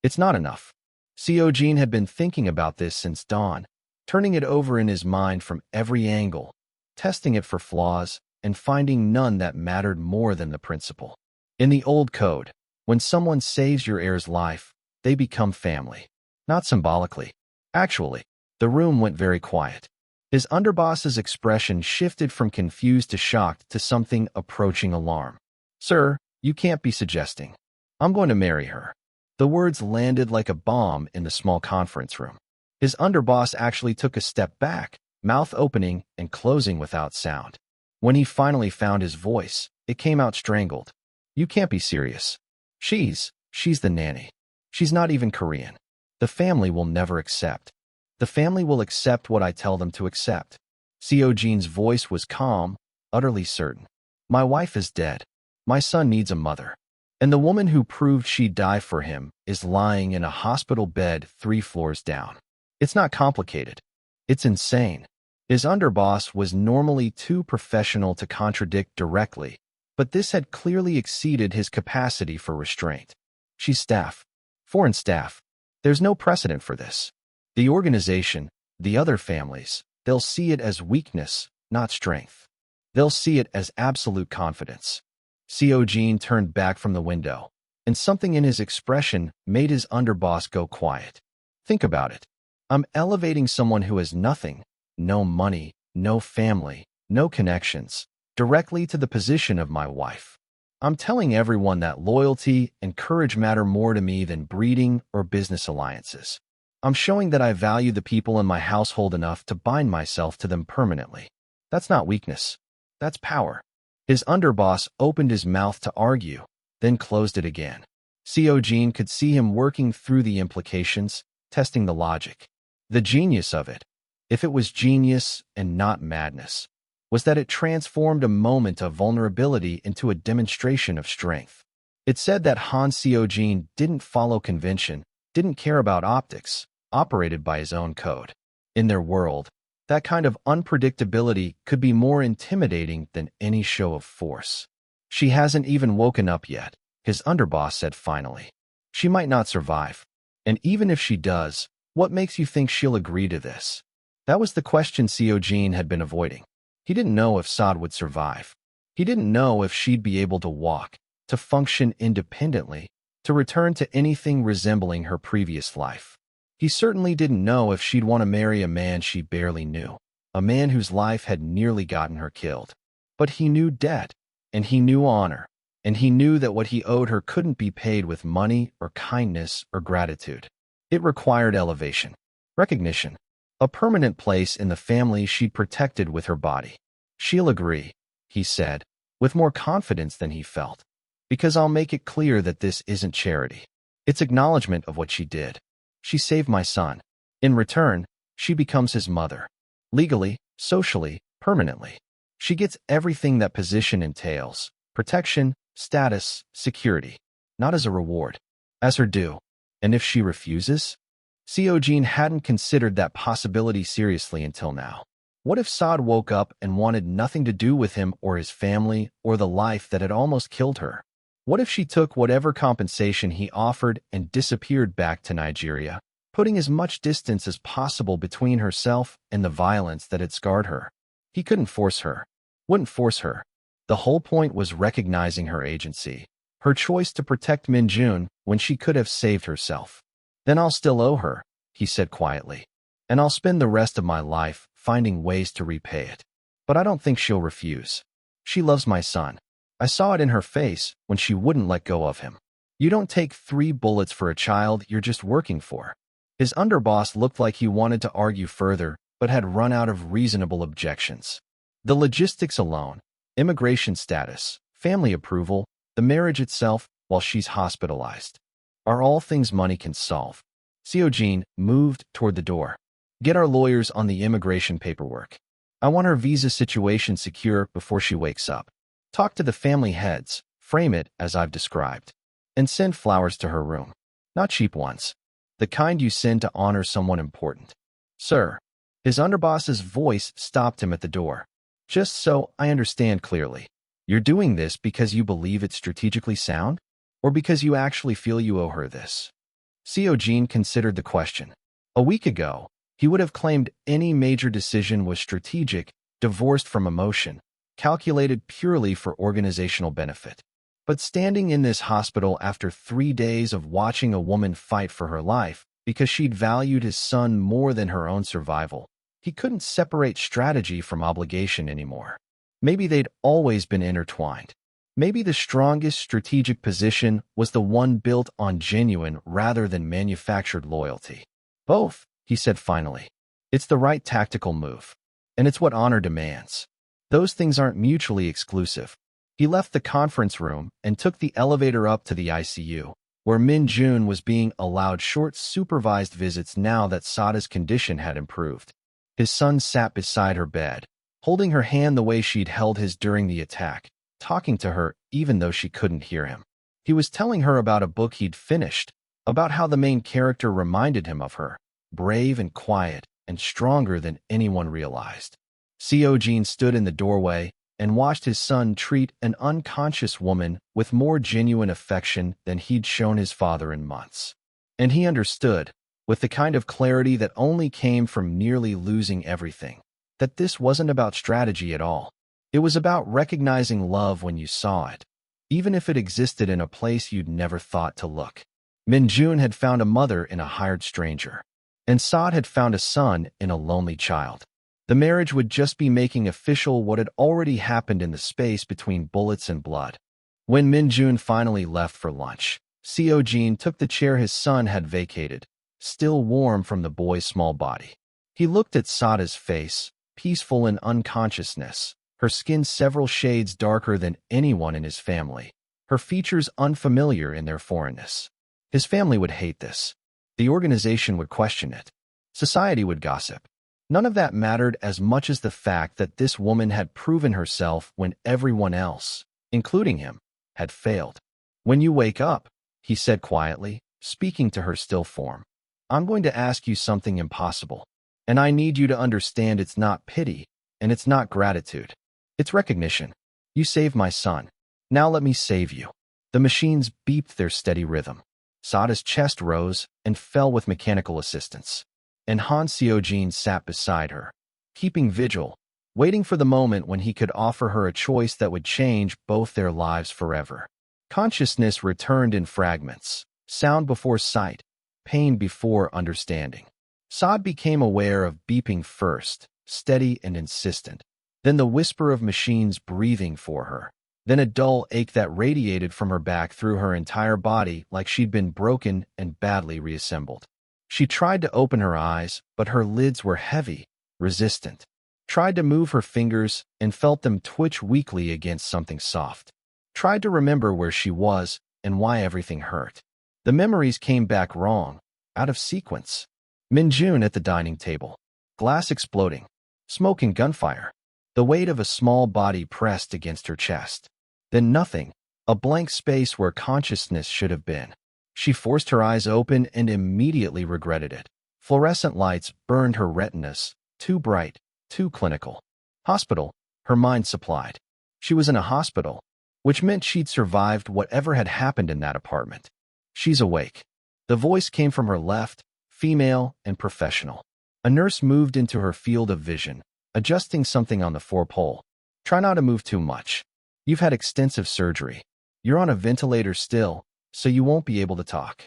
It's not enough. Seojin had been thinking about this since dawn, turning it over in his mind from every angle, testing it for flaws, and finding none that mattered more than the principle. In the old code, When someone saves your heir's life, they become family. Not symbolically. Actually, the room went very quiet. His underboss's expression shifted from confused to shocked to something approaching alarm. Sir, you can't be suggesting. I'm going to marry her. The words landed like a bomb in the small conference room. His underboss actually took a step back, mouth opening and closing without sound. When he finally found his voice, it came out strangled. You can't be serious. She's the nanny. She's not even Korean. The family will never accept. The family will accept what I tell them to accept. Seojin's voice was calm, utterly certain. My wife is dead. My son needs a mother. And the woman who proved she'd die for him is lying in a hospital bed 3 floors down. It's not complicated. It's insane. His underboss was normally too professional to contradict directly, but this had clearly exceeded his capacity for restraint. She's staff. Foreign staff. There's no precedent for this. The organization, the other families, they'll see it as weakness, not strength. They'll see it as absolute confidence. Seojin turned back from the window, and something in his expression made his underboss go quiet. Think about it. I'm elevating someone who has nothing, no money, no family, no connections, directly to the position of my wife. I'm telling everyone that loyalty and courage matter more to me than breeding or business alliances. I'm showing that I value the people in my household enough to bind myself to them permanently. That's not weakness. That's power. His underboss opened his mouth to argue, then closed it again. Seojin could see him working through the implications, testing the logic. The genius of it, if it was genius and not madness, was that it transformed a moment of vulnerability into a demonstration of strength. It said that Han Seojin didn't follow convention, didn't care about optics, operated by his own code. In their world, that kind of unpredictability could be more intimidating than any show of force. She hasn't even woken up yet, his underboss said finally. She might not survive. And even if she does, what makes you think she'll agree to this? That was the question Seojin had been avoiding. He didn't know if Saad would survive. He didn't know if she'd be able to walk, to function independently, to return to anything resembling her previous life. He certainly didn't know if she'd want to marry a man she barely knew, a man whose life had nearly gotten her killed. But he knew debt, and he knew honor, and he knew that what he owed her couldn't be paid with money or kindness or gratitude. It required elevation, recognition, a permanent place in the family she'd protected with her body. She'll agree, he said, with more confidence than he felt, because I'll make it clear that this isn't charity. It's acknowledgement of what she did. She saved my son. In return, she becomes his mother. Legally, socially, permanently. She gets everything that position entails: protection, status, security. Not as a reward, as her due. And if she refuses? Seojin hadn't considered that possibility seriously until now. What if Saad woke up and wanted nothing to do with him or his family or the life that had almost killed her? What if she took whatever compensation he offered and disappeared back to Nigeria, putting as much distance as possible between herself and the violence that had scarred her? He couldn't force her. Wouldn't force her. The whole point was recognizing her agency, her choice to protect Minjun when she could have saved herself. Then I'll still owe her, he said quietly. And I'll spend the rest of my life finding ways to repay it. But I don't think she'll refuse. She loves my son. I saw it in her face when she wouldn't let go of him. You don't take 3 bullets for a child you're just working for. His underboss looked like he wanted to argue further, but had run out of reasonable objections. The logistics alone, immigration status, family approval, the marriage itself while she's hospitalized, are all things money can solve. Seojin moved toward the door. Get our lawyers on the immigration paperwork. I want her visa situation secure before she wakes up. Talk to the family heads, frame it as I've described, and send flowers to her room. Not cheap ones. The kind you send to honor someone important. Sir. His underboss's voice stopped him at the door. Just so I understand clearly, you're doing this because you believe it's strategically sound? Or because you actually feel you owe her this? Seojin considered the question. A week ago, he would have claimed any major decision was strategic, divorced from emotion, calculated purely for organizational benefit. But standing in this hospital after 3 days of watching a woman fight for her life because she'd valued his son more than her own survival, he couldn't separate strategy from obligation anymore. Maybe they'd always been intertwined. Maybe the strongest strategic position was the one built on genuine rather than manufactured loyalty. Both, he said finally. It's the right tactical move. And it's what honor demands. Those things aren't mutually exclusive. He left the conference room and took the elevator up to the ICU, where Min-jun was being allowed short supervised visits now that Sada's condition had improved. His son sat beside her bed, holding her hand the way she'd held his during the attack, talking to her even though she couldn't hear him. He was telling her about a book he'd finished, about how the main character reminded him of her, brave and quiet and stronger than anyone realized. Seo-jin stood in the doorway and watched his son treat an unconscious woman with more genuine affection than he'd shown his father in months. And he understood, with the kind of clarity that only came from nearly losing everything, that this wasn't about strategy at all. It was about recognizing love when you saw it, even if it existed in a place you'd never thought to look. Min-jun had found a mother in a hired stranger, and Saad had found a son in a lonely child. The marriage would just be making official what had already happened in the space between bullets and blood. When Min-jun finally left for lunch, Seo-jin took the chair his son had vacated, still warm from the boy's small body. He looked at Sada's face, peaceful in unconsciousness, her skin several shades darker than anyone in his family, her features unfamiliar in their foreignness. His family would hate this. The organization would question it. Society would gossip. None of that mattered as much as the fact that this woman had proven herself when everyone else, including him, had failed. "When you wake up," he said quietly, speaking to her still form, "I'm going to ask you something impossible. And I need you to understand it's not pity, and it's not gratitude. It's recognition. You saved my son. Now let me save you." The machines beeped their steady rhythm. Sada's chest rose and fell with mechanical assistance. And Han Seo-jin sat beside her, keeping vigil, waiting for the moment when he could offer her a choice that would change both their lives forever. Consciousness returned in fragments, sound before sight, pain before understanding. Saad became aware of beeping first, steady and insistent, then the whisper of machines breathing for her, then a dull ache that radiated from her back through her entire body like she'd been broken and badly reassembled. She tried to open her eyes, but her lids were heavy, resistant. Tried to move her fingers and felt them twitch weakly against something soft. Tried to remember where she was and why everything hurt. The memories came back wrong, out of sequence. Min-jun at the dining table. Glass exploding. Smoke and gunfire. The weight of a small body pressed against her chest. Then nothing, a blank space where consciousness should have been. She forced her eyes open and immediately regretted it. Fluorescent lights burned her retinas, too bright, too clinical. Hospital, her mind supplied. She was in a hospital, which meant she'd survived whatever had happened in that apartment. She's awake. The voice came from her left, female and professional. A nurse moved into her field of vision, adjusting something on the four-pole. Try not to move too much. You've had extensive surgery. You're on a ventilator still, so you won't be able to talk.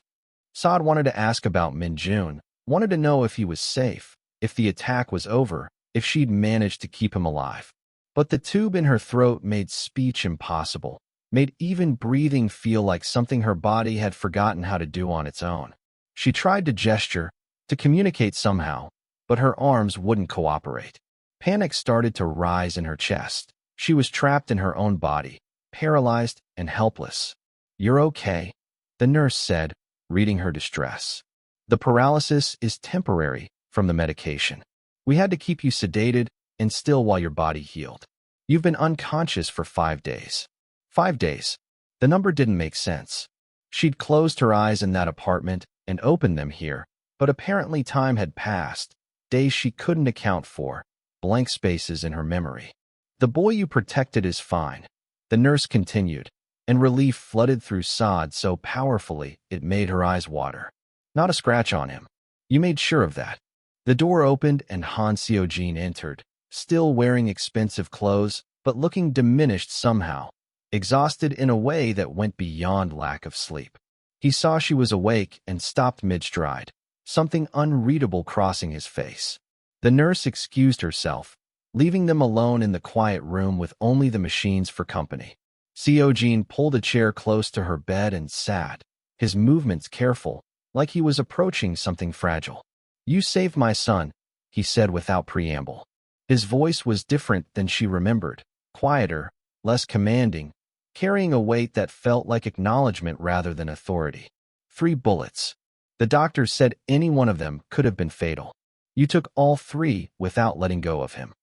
Saad wanted to ask about Min-jun, wanted to know if he was safe, if the attack was over, if she'd managed to keep him alive. But the tube in her throat made speech impossible, made even breathing feel like something her body had forgotten how to do on its own. She tried to gesture, to communicate somehow, but her arms wouldn't cooperate. Panic started to rise in her chest. She was trapped in her own body, paralyzed and helpless. "You're okay," the nurse said, reading her distress. "The paralysis is temporary from the medication. We had to keep you sedated and still while your body healed. You've been unconscious for 5 days. 5 days. The number didn't make sense. She'd closed her eyes in that apartment and opened them here, but apparently time had passed, days she couldn't account for, blank spaces in her memory. "The boy you protected is fine," the nurse continued, and relief flooded through Saad so powerfully it made her eyes water. "Not a scratch on him. You made sure of that." The door opened and Han Seo-jin entered, still wearing expensive clothes, but looking diminished somehow. exhausted in a way that went beyond lack of sleep. He saw she was awake and stopped mid-stride, something unreadable crossing his face. The nurse excused herself, leaving them alone in the quiet room with only the machines for company. Seojin pulled a chair close to her bed and sat, his movements careful, like he was approaching something fragile. "You saved my son," he said without preamble. His voice was different than she remembered, quieter, less commanding, carrying a weight that felt like acknowledgement rather than authority. 3 bullets. The doctor said any one of them could have been fatal. You took all 3 without letting go of him.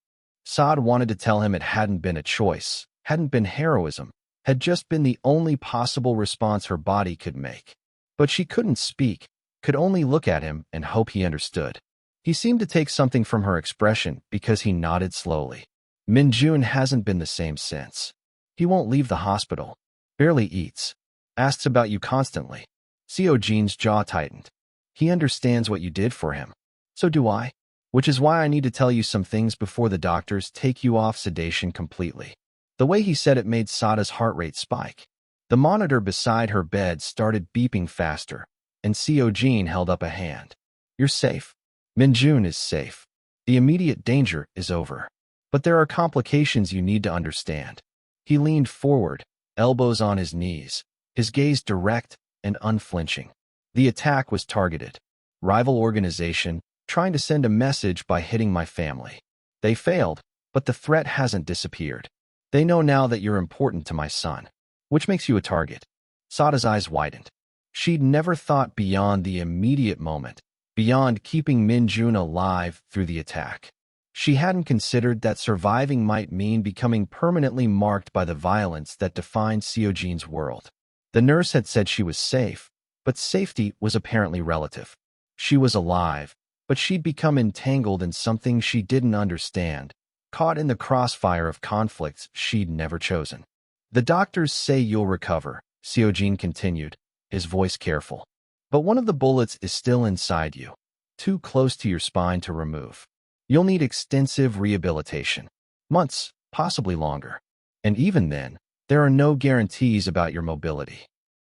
Saad wanted to tell him it hadn't been a choice, hadn't been heroism, had just been the only possible response her body could make. But she couldn't speak, could only look at him and hope he understood. He seemed to take something from her expression because he nodded slowly. Min-jun hasn't been the same since. He won't leave the hospital, barely eats, asks about you constantly. Seojin's jaw tightened. He understands what you did for him. So do I. Which is why I need to tell you some things before the doctors take you off sedation completely. The way he said it made Sada's heart rate spike. The monitor beside her bed started beeping faster, and Seojin held up a hand. You're safe. Min-jun is safe. The immediate danger is over. But there are complications you need to understand. He leaned forward, elbows on his knees, his gaze direct and unflinching. The attack was targeted. Rival organization, trying to send a message by hitting my family. They failed, but the threat hasn't disappeared. They know now that you're important to my son, which makes you a target. Sada's eyes widened. She'd never thought beyond the immediate moment, beyond keeping Min-jun alive through the attack. She hadn't considered that surviving might mean becoming permanently marked by the violence that defined Seojin's world. The nurse had said she was safe, but safety was apparently relative. She was alive, but she'd become entangled in something she didn't understand, caught in the crossfire of conflicts she'd never chosen. The doctors say you'll recover, Seojin continued, his voice careful. But one of the bullets is still inside you, too close to your spine to remove. You'll need extensive rehabilitation. Months, possibly longer. And even then, there are no guarantees about your mobility.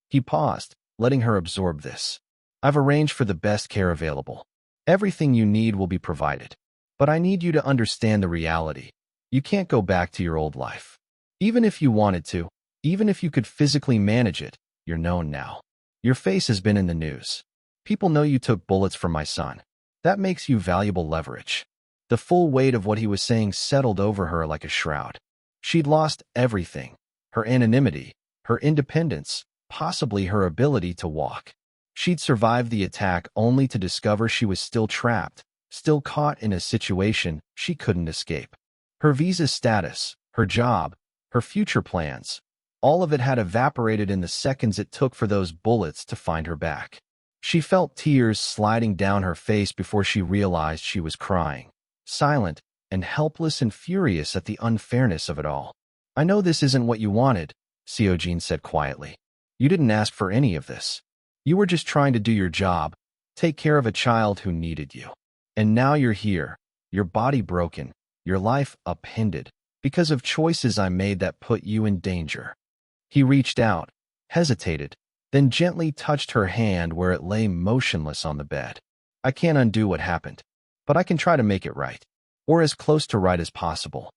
He paused, letting her absorb this. I've arranged for the best care available. Everything you need will be provided. But I need you to understand the reality. You can't go back to your old life. Even if you wanted to, even if you could physically manage it, you're known now. Your face has been in the news. People know you took bullets from my son. That makes you valuable leverage. The full weight of what he was saying settled over her like a shroud. She'd lost everything. Her anonymity, her independence, possibly her ability to walk. She'd survived the attack only to discover she was still trapped, still caught in a situation she couldn't escape. Her visa status, her job, her future plans, all of it had evaporated in the seconds it took for those bullets to find her back. She felt tears sliding down her face before she realized she was crying, silent and helpless and furious at the unfairness of it all. I know this isn't what you wanted, Seojin said quietly. You didn't ask for any of this. You were just trying to do your job, take care of a child who needed you. And now you're here, your body broken, your life upended, because of choices I made that put you in danger. He reached out, hesitated, then gently touched her hand where it lay motionless on the bed. I can't undo what happened, but I can try to make it right, or as close to right as possible.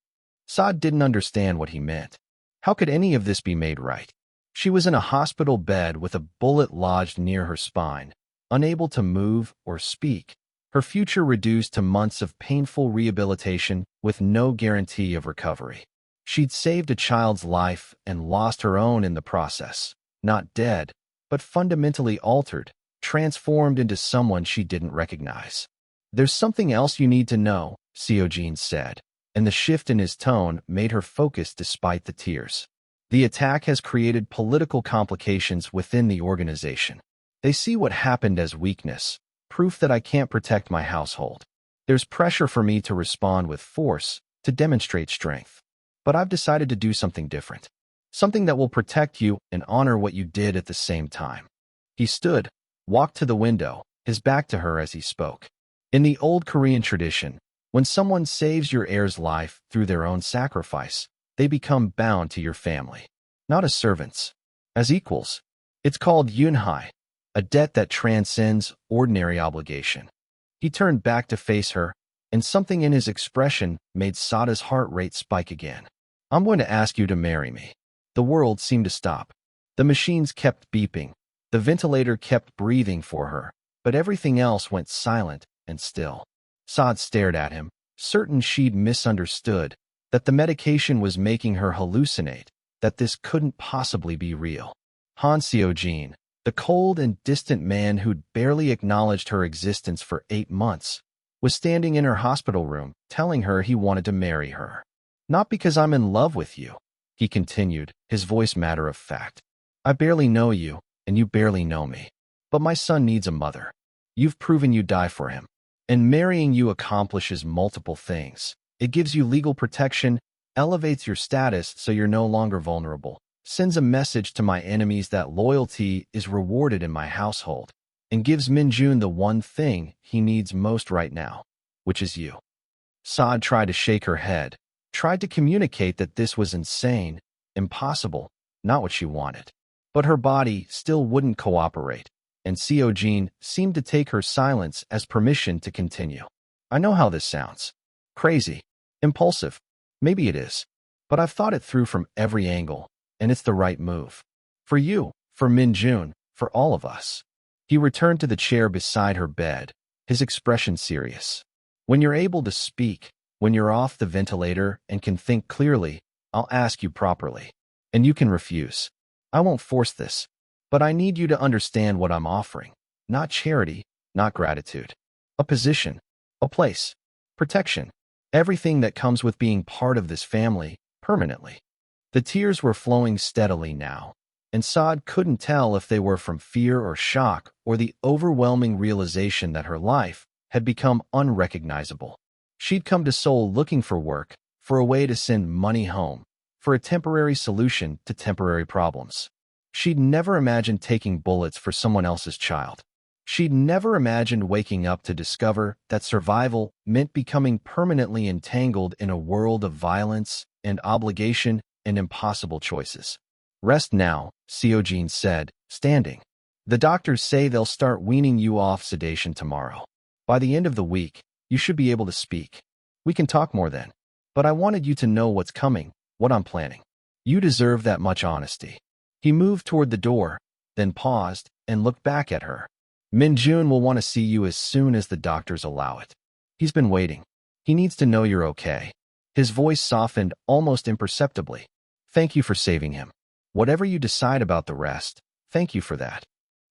Saad didn't understand what he meant. How could any of this be made right? She was in a hospital bed with a bullet lodged near her spine, unable to move or speak, her future reduced to months of painful rehabilitation with no guarantee of recovery. She'd saved a child's life and lost her own in the process, not dead, but fundamentally altered, transformed into someone she didn't recognize. There's something else you need to know, Seojin said, and the shift in his tone made her focus despite the tears. The attack has created political complications within the organization. They see what happened as weakness, proof that I can't protect my household. There's pressure for me to respond with force, to demonstrate strength. But I've decided to do something different. Something that will protect you and honor what you did at the same time. He stood, walked to the window, his back to her as he spoke. In the old Korean tradition, when someone saves your heir's life through their own sacrifice, they become bound to your family. not as servants, as equals. It's called yunhai, a debt that transcends ordinary obligation. He turned back to face her, and something in his expression made Sada's heart rate spike again. I'm going to ask you to marry me. The world seemed to stop. The machines kept beeping. The ventilator kept breathing for her, but everything else went silent and still. Sad stared at him, certain she'd misunderstood, that the medication was making her hallucinate, that this couldn't possibly be real. Han Seojin, the cold and distant man who'd barely acknowledged her existence for 8 months, was standing in her hospital room, telling her he wanted to marry her. Not because I'm in love with you, he continued, his voice matter of fact. I barely know you, and you barely know me. But my son needs a mother. You've proven you die for him. And marrying you accomplishes multiple things. It gives you legal protection, elevates your status so you're no longer vulnerable, sends a message to my enemies that loyalty is rewarded in my household, and gives Minjun the one thing he needs most right now, which is you. Saad tried to shake her head, tried to communicate that this was insane, impossible, not what she wanted. But her body still wouldn't cooperate, and Seojin seemed to take her silence as permission to continue. I know how this sounds. Crazy. Impulsive. Maybe it is. But I've thought it through from every angle, and it's the right move. For you, for Minjun, for all of us. He returned to the chair beside her bed, his expression serious. When you're able to speak, when you're off the ventilator and can think clearly, I'll ask you properly. And you can refuse. I won't force this, but I need you to understand what I'm offering. Not charity, not gratitude. A position, a place, protection, everything that comes with being part of this family, permanently. The tears were flowing steadily now, and Saad couldn't tell if they were from fear or shock or the overwhelming realization that her life had become unrecognizable. She'd come to Seoul looking for work, for a way to send money home, for a temporary solution to temporary problems. She'd never imagined taking bullets for someone else's child. She'd never imagined waking up to discover that survival meant becoming permanently entangled in a world of violence and obligation and impossible choices. Rest now, Seojin said, standing. The doctors say they'll start weaning you off sedation tomorrow. By the end of the week, you should be able to speak. We can talk more then. But I wanted you to know what's coming, what I'm planning. You deserve that much honesty. He moved toward the door, then paused and looked back at her. Minjun will want to see you as soon as the doctors allow it. He's been waiting. He needs to know you're okay. His voice softened almost imperceptibly. Thank you for saving him. Whatever you decide about the rest, thank you for that.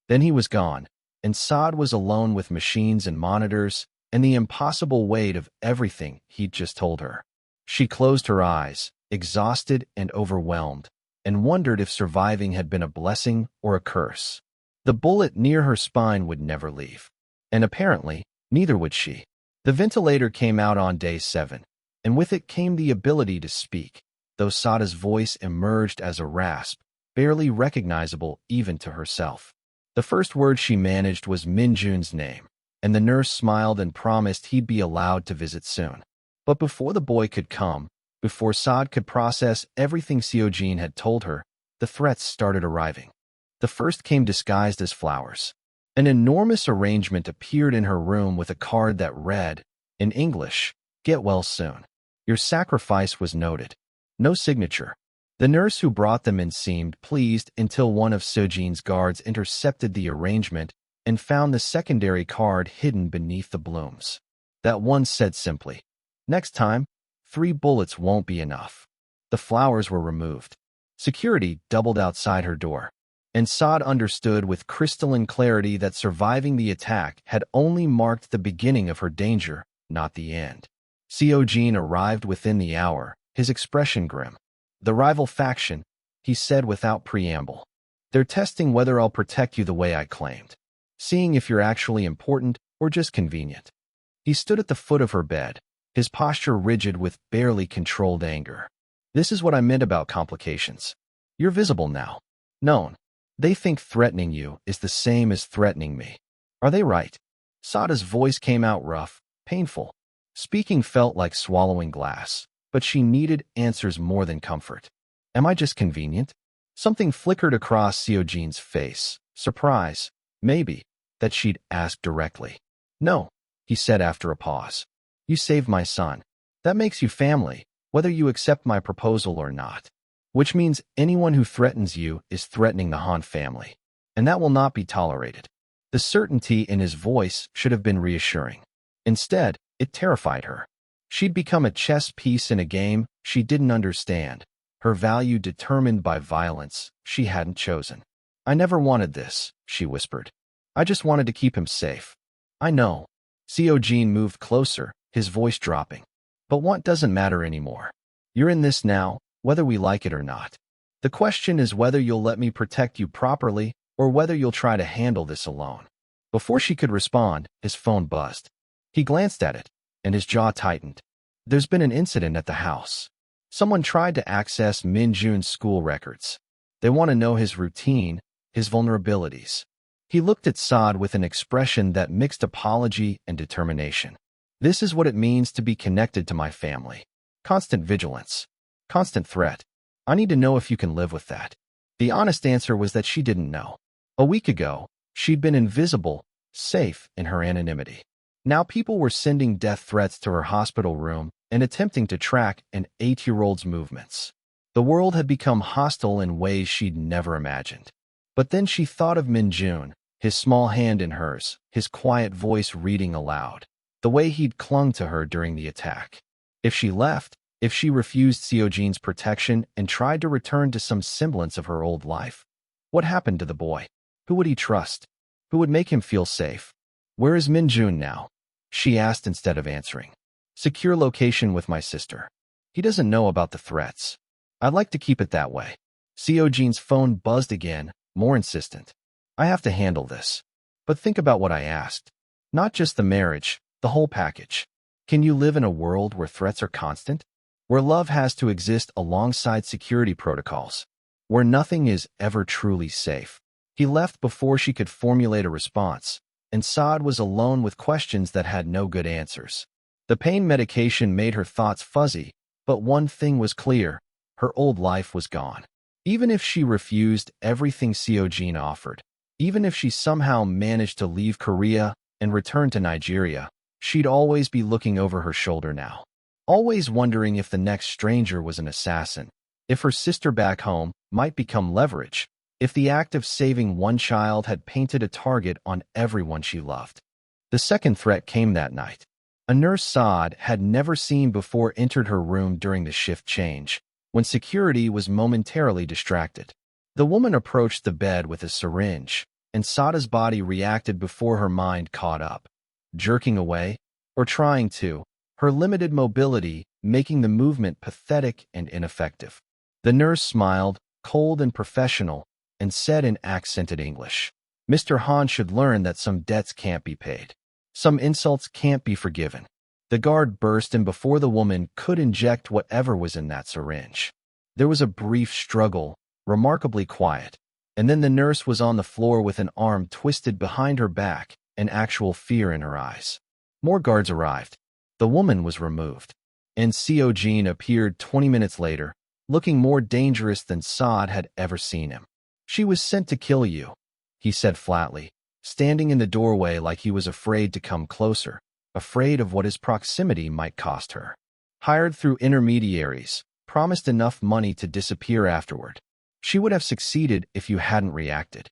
Then he was gone, and Saad was alone with machines and monitors and the impossible weight of everything he'd just told her. She closed her eyes, exhausted and overwhelmed, and wondered if surviving had been a blessing or a curse. The bullet near her spine would never leave. And apparently, neither would she. The ventilator came out on day 7, and with it came the ability to speak, though Sada's voice emerged as a rasp, barely recognizable even to herself. The first word she managed was Minjun's name, and the nurse smiled and promised he'd be allowed to visit soon. But before the boy could come, before Saad could process everything Seojin had told her, the threats started arriving. The first came disguised as flowers. An enormous arrangement appeared in her room with a card that read, in English, "Get well soon. Your sacrifice was noted." No signature. The nurse who brought them in seemed pleased until one of Seojin's guards intercepted the arrangement and found the secondary card hidden beneath the blooms. That one said simply, "Next time, 3 bullets won't be enough." The flowers were removed. Security doubled outside her door. And Saad understood with crystalline clarity that surviving the attack had only marked the beginning of her danger, not the end. Seojin arrived within the hour, his expression grim. "The rival faction," he said without preamble. "They're testing whether I'll protect you the way I claimed. Seeing if you're actually important or just convenient." He stood at the foot of her bed, his posture rigid with barely controlled anger. "This is what I meant about complications. You're visible now. Known. They think threatening you is the same as threatening me. Are they right?" Sada's voice came out rough, painful. Speaking felt like swallowing glass, but she needed answers more than comfort. "Am I just convenient?" Something flickered across Seojeon's face. Surprise, maybe, that she'd asked directly. No, he said after a pause. You saved my son. That makes you family, whether you accept my proposal or not. Which means anyone who threatens you is threatening the Han family. And that will not be tolerated. The certainty in his voice should have been reassuring. Instead, it terrified her. She'd become a chess piece in a game she didn't understand, her value determined by violence she hadn't chosen. I never wanted this, she whispered. I just wanted to keep him safe. I know. Seojeon moved closer, his voice dropping. But what doesn't matter anymore? You're in this now, whether we like it or not. The question is whether you'll let me protect you properly or whether you'll try to handle this alone. Before she could respond, his phone buzzed. He glanced at it, and his jaw tightened. There's been an incident at the house. Someone tried to access Min Jun's school records. They want to know his routine, his vulnerabilities. He looked at Saad with an expression that mixed apology and determination. This is what it means to be connected to my family. Constant vigilance. Constant threat. I need to know if you can live with that. The honest answer was that she didn't know. A week ago, she'd been invisible, safe in her anonymity. Now people were sending death threats to her hospital room and attempting to track an 8-year-old's movements. The world had become hostile in ways she'd never imagined. But then she thought of Min Jun, his small hand in hers, his quiet voice reading aloud, the way he'd clung to her during the attack. If she left, if she refused Seojeon's protection and tried to return to some semblance of her old life, what happened to the boy? Who would he trust? Who would make him feel safe? Where is Min Jun now? She asked instead of answering. Secure location with my sister. He doesn't know about the threats. I'd like to keep it that way. Seojeon's phone buzzed again, more insistent. I have to handle this. But think about what I asked. Not just the marriage, the whole package. Can you live in a world where threats are constant? Where love has to exist alongside security protocols? Where nothing is ever truly safe? He left before she could formulate a response, and Saad was alone with questions that had no good answers. The pain medication made her thoughts fuzzy, but one thing was clear. Her old life was gone. Even if she refused everything Seojeon offered, even if she somehow managed to leave Korea and return to Nigeria, she'd always be looking over her shoulder now. Always wondering if the next stranger was an assassin, if her sister back home might become leverage, if the act of saving one child had painted a target on everyone she loved. The second threat came that night. A nurse Saad had never seen before entered her room during the shift change, when security was momentarily distracted. The woman approached the bed with a syringe, and Saada's body reacted before her mind caught up, jerking away, or trying to, her limited mobility making the movement pathetic and ineffective. The nurse smiled, cold and professional, and said in accented English, Mr. Han should learn that some debts can't be paid. Some insults can't be forgiven. The guard burst in before the woman could inject whatever was in that syringe. There was a brief struggle, remarkably quiet, and then the nurse was on the floor with an arm twisted behind her back and actual fear in her eyes. More guards arrived. The woman was removed, and Seojeon appeared 20 minutes later, looking more dangerous than Saad had ever seen him. She was sent to kill you, he said flatly, standing in the doorway like he was afraid to come closer, afraid of what his proximity might cost her. Hired through intermediaries, promised enough money to disappear afterward. She would have succeeded if you hadn't reacted.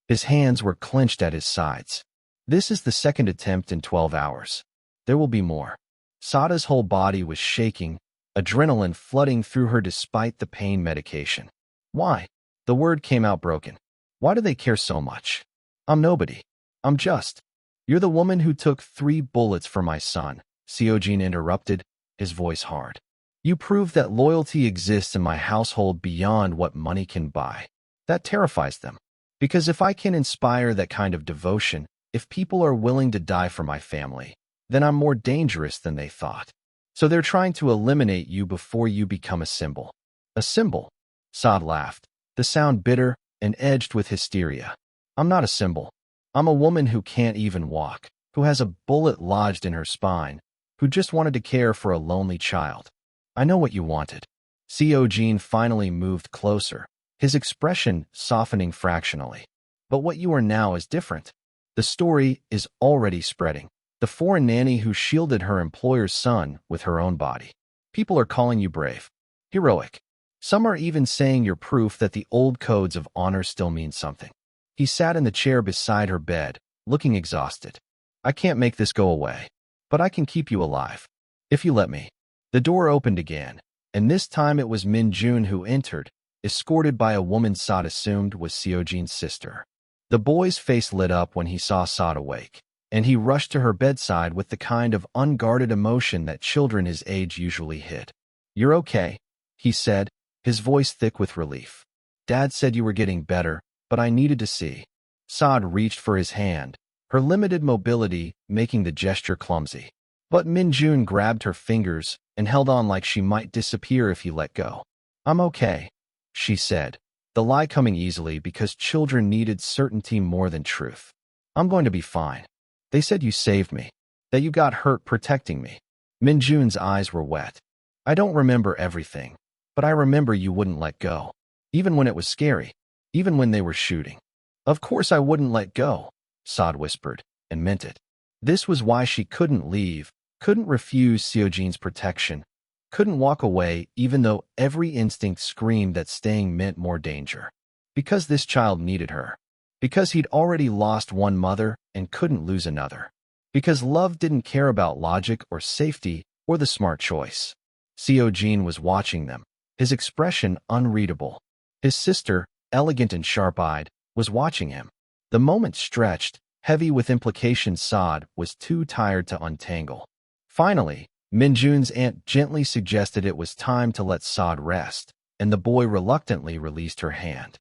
His hands were clenched at his sides. This is the second attempt in 12 hours. There will be more. Sada's whole body was shaking, adrenaline flooding through her despite the pain medication. Why? The word came out broken. Why do they care so much? I'm nobody. I'm just. You're the woman who took 3 bullets for my son, Seojeon interrupted, his voice hard. You prove that loyalty exists in my household beyond what money can buy. That terrifies them. Because if I can inspire that kind of devotion, if people are willing to die for my family, then I'm more dangerous than they thought. So they're trying to eliminate you before you become a symbol. A symbol? Saad laughed, the sound bitter and edged with hysteria. I'm not a symbol. I'm a woman who can't even walk, who has a bullet lodged in her spine, who just wanted to care for a lonely child. I know what you wanted. Seojeon finally moved closer, his expression softening fractionally. But what you are now is different. The story is already spreading. The foreign nanny who shielded her employer's son with her own body. People are calling you brave, heroic. Some are even saying you're proof that the old codes of honor still mean something. He sat in the chair beside her bed, looking exhausted. I can't make this go away, but I can keep you alive. If you let me. The door opened again, and this time it was Min Jun who entered, escorted by a woman Saad assumed was Seojin's sister. The boy's face lit up when he saw Saad awake, and he rushed to her bedside with the kind of unguarded emotion that children his age usually hid. You're okay, he said, his voice thick with relief. Dad said you were getting better, but I needed to see. Saad reached for his hand, her limited mobility making the gesture clumsy. But Min Jun grabbed her fingers and held on like she might disappear if he let go. I'm okay, she said, the lie coming easily because children needed certainty more than truth. I'm going to be fine. They said you saved me, that you got hurt protecting me. Min Jun's eyes were wet. I don't remember everything, but I remember you wouldn't let go. Even when it was scary, even when they were shooting. Of course I wouldn't let go, Saad whispered, and meant it. This was why she couldn't leave, couldn't refuse Seojin's protection, couldn't walk away even though every instinct screamed that staying meant more danger. Because this child needed her. Because he'd already lost one mother and couldn't lose another. Because love didn't care about logic or safety or the smart choice. Seojin was watching them, his expression unreadable. His sister, elegant and sharp-eyed, was watching him. The moment stretched, heavy with implications. Saad was too tired to untangle. Finally, Min Jun's aunt gently suggested it was time to let Saad rest, and the boy reluctantly released her hand.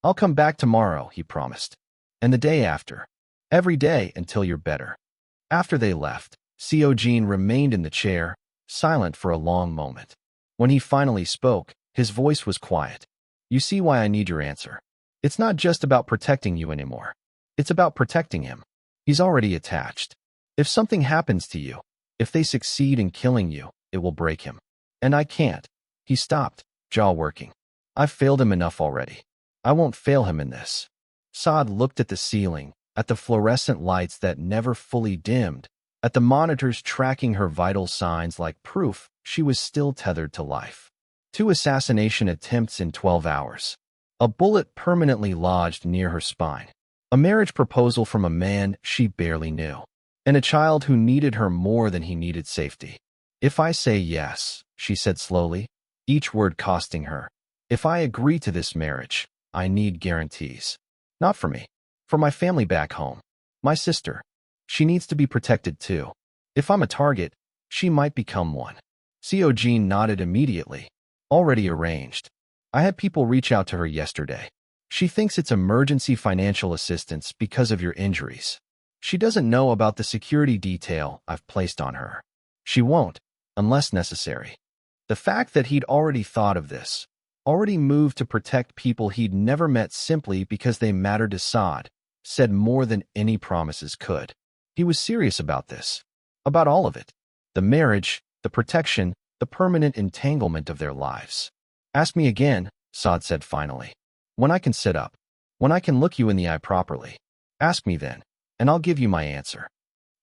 I'll come back tomorrow, he promised. And the day after. Every day until you're better. After they left, Seojin remained in the chair, silent for a long moment. When he finally spoke, his voice was quiet. You see why I need your answer. It's not just about protecting you anymore. It's about protecting him. He's already attached. If something happens to you, if they succeed in killing you, it will break him. And I can't. He stopped, jaw working. I've failed him enough already. I won't fail him in this. Saad looked at the ceiling, at the fluorescent lights that never fully dimmed, at the monitors tracking her vital signs like proof she was still tethered to life. 2 assassination attempts in 12 hours. A bullet permanently lodged near her spine. A marriage proposal from a man she barely knew. And a child who needed her more than he needed safety. If I say yes, she said slowly, each word costing her. If I agree to this marriage, I need guarantees. Not for me. For my family back home. My sister. She needs to be protected too. If I'm a target, she might become one. Seojin nodded immediately. Already arranged. I had people reach out to her yesterday. She thinks it's emergency financial assistance because of your injuries. She doesn't know about the security detail I've placed on her. She won't, unless necessary. The fact that he'd already thought of this, already moved to protect people he'd never met simply because they mattered to Saad, said more than any promises could. He was serious about this. About all of it. The marriage, the protection, the permanent entanglement of their lives. Ask me again, Saad said finally. When I can sit up. When I can look you in the eye properly. Ask me then, and I'll give you my answer.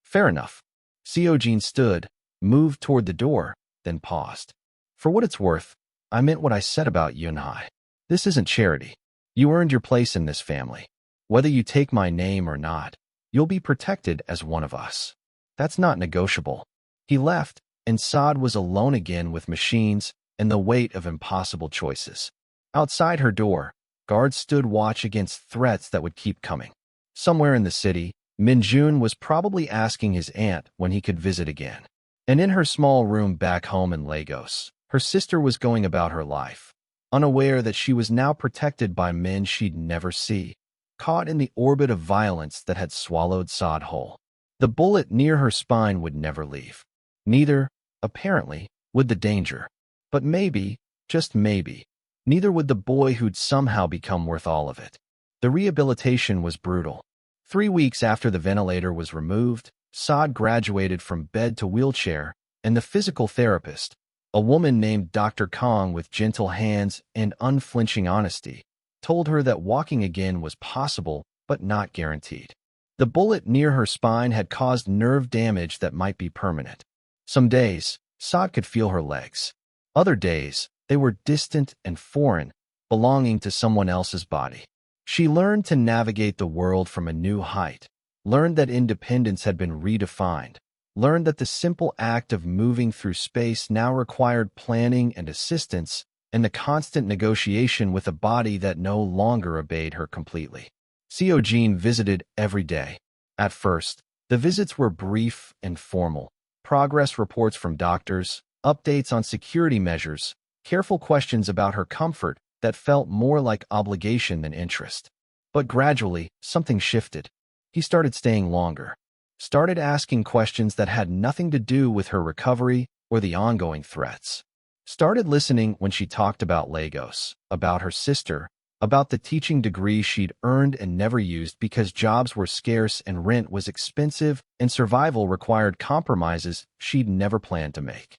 Fair enough. Seojin stood, moved toward the door, then paused. For what it's worth, I meant what I said about Yunhai. This isn't charity. You earned your place in this family. Whether you take my name or not, you'll be protected as one of us. That's not negotiable. He left, and Saad was alone again with machines and the weight of impossible choices. Outside her door, guards stood watch against threats that would keep coming. Somewhere in the city, Min Jun was probably asking his aunt when he could visit again. And in her small room back home in Lagos, her sister was going about her life, unaware that she was now protected by men she'd never see, caught in the orbit of violence that had swallowed Saad whole. The bullet near her spine would never leave. Neither, apparently, would the danger. But maybe, just maybe, neither would the boy who'd somehow become worth all of it. The rehabilitation was brutal. 3 weeks after the ventilator was removed, Saad graduated from bed to wheelchair, and the physical therapist, a woman named Dr. Kong with gentle hands and unflinching honesty, told her that walking again was possible, but not guaranteed. The bullet near her spine had caused nerve damage that might be permanent. Some days, Saad could feel her legs. Other days, they were distant and foreign, belonging to someone else's body. She learned to navigate the world from a new height, learned that independence had been redefined, learned that the simple act of moving through space now required planning and assistance, and the constant negotiation with a body that no longer obeyed her completely. Jean visited every day. At first, the visits were brief and formal. Progress reports from doctors, updates on security measures, careful questions about her comfort that felt more like obligation than interest. But gradually, something shifted. He started staying longer, started asking questions that had nothing to do with her recovery or the ongoing threats. Started listening when she talked about Lagos, about her sister, about the teaching degree she'd earned and never used because jobs were scarce and rent was expensive and survival required compromises she'd never planned to make.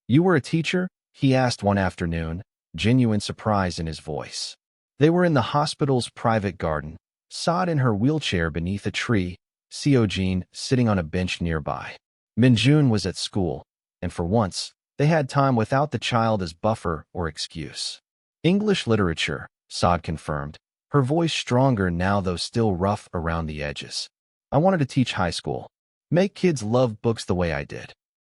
"You were a teacher?" he asked one afternoon, genuine surprise in his voice. They were in the hospital's private garden, Saad in her wheelchair beneath a tree, Jean sitting on a bench nearby. Minjun was at school, and for once, they had time without the child as buffer or excuse. "English literature," Saad confirmed, her voice stronger now though still rough around the edges. "I wanted to teach high school. Make kids love books the way I did."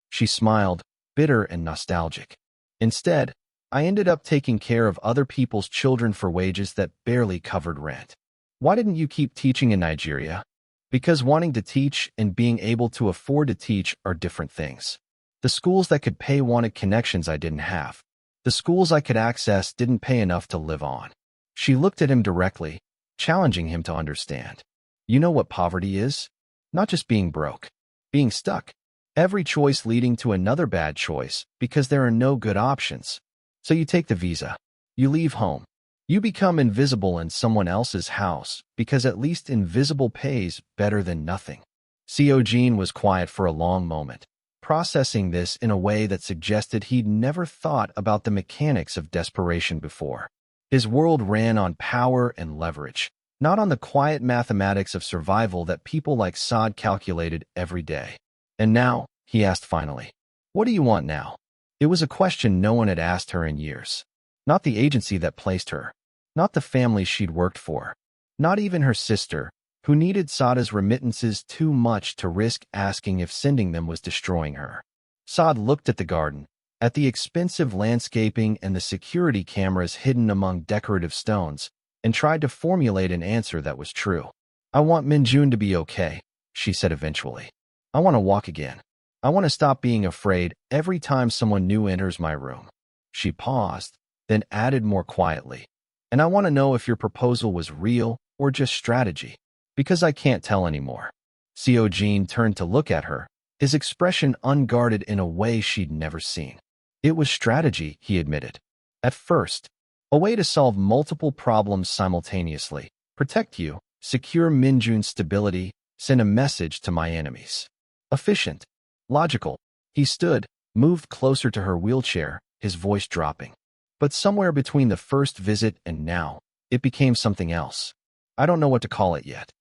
She smiled, bitter and nostalgic. "Instead, I ended up taking care of other people's children for wages that barely covered rent." "Why didn't you keep teaching in Nigeria?" "Because wanting to teach and being able to afford to teach are different things. The schools that could pay wanted connections I didn't have. The schools I could access didn't pay enough to live on." She looked at him directly, challenging him to understand. "You know what poverty is? Not just being broke. Being stuck. Every choice leading to another bad choice because there are no good options. So you take the visa. You leave home. You become invisible in someone else's house because at least invisible pays better than nothing." Jean was quiet for a long moment, processing this in a way that suggested he'd never thought about the mechanics of desperation before. His world ran on power and leverage, not on the quiet mathematics of survival that people like Saad calculated every day. "And now," he asked finally, "what do you want now?" It was a question no one had asked her in years. Not the agency that placed her, not the family she'd worked for, not even her sister, who needed Saada's remittances too much to risk asking if sending them was destroying her. Saad looked at the garden, at the expensive landscaping and the security cameras hidden among decorative stones, and tried to formulate an answer that was true. "I want Minjun to be okay," she said eventually. "I want to walk again. I want to stop being afraid every time someone new enters my room." She paused, then added more quietly, "And I want to know if your proposal was real or just strategy, because I can't tell anymore." Jean turned to look at her, his expression unguarded in a way she'd never seen. "It was strategy," he admitted. "At first, a way to solve multiple problems simultaneously, protect you, secure Minjun's stability, send a message to my enemies. Efficient. Logical." He stood, moved closer to her wheelchair, his voice dropping. "But somewhere between the first visit and now, it became something else. I don't know what to call it yet."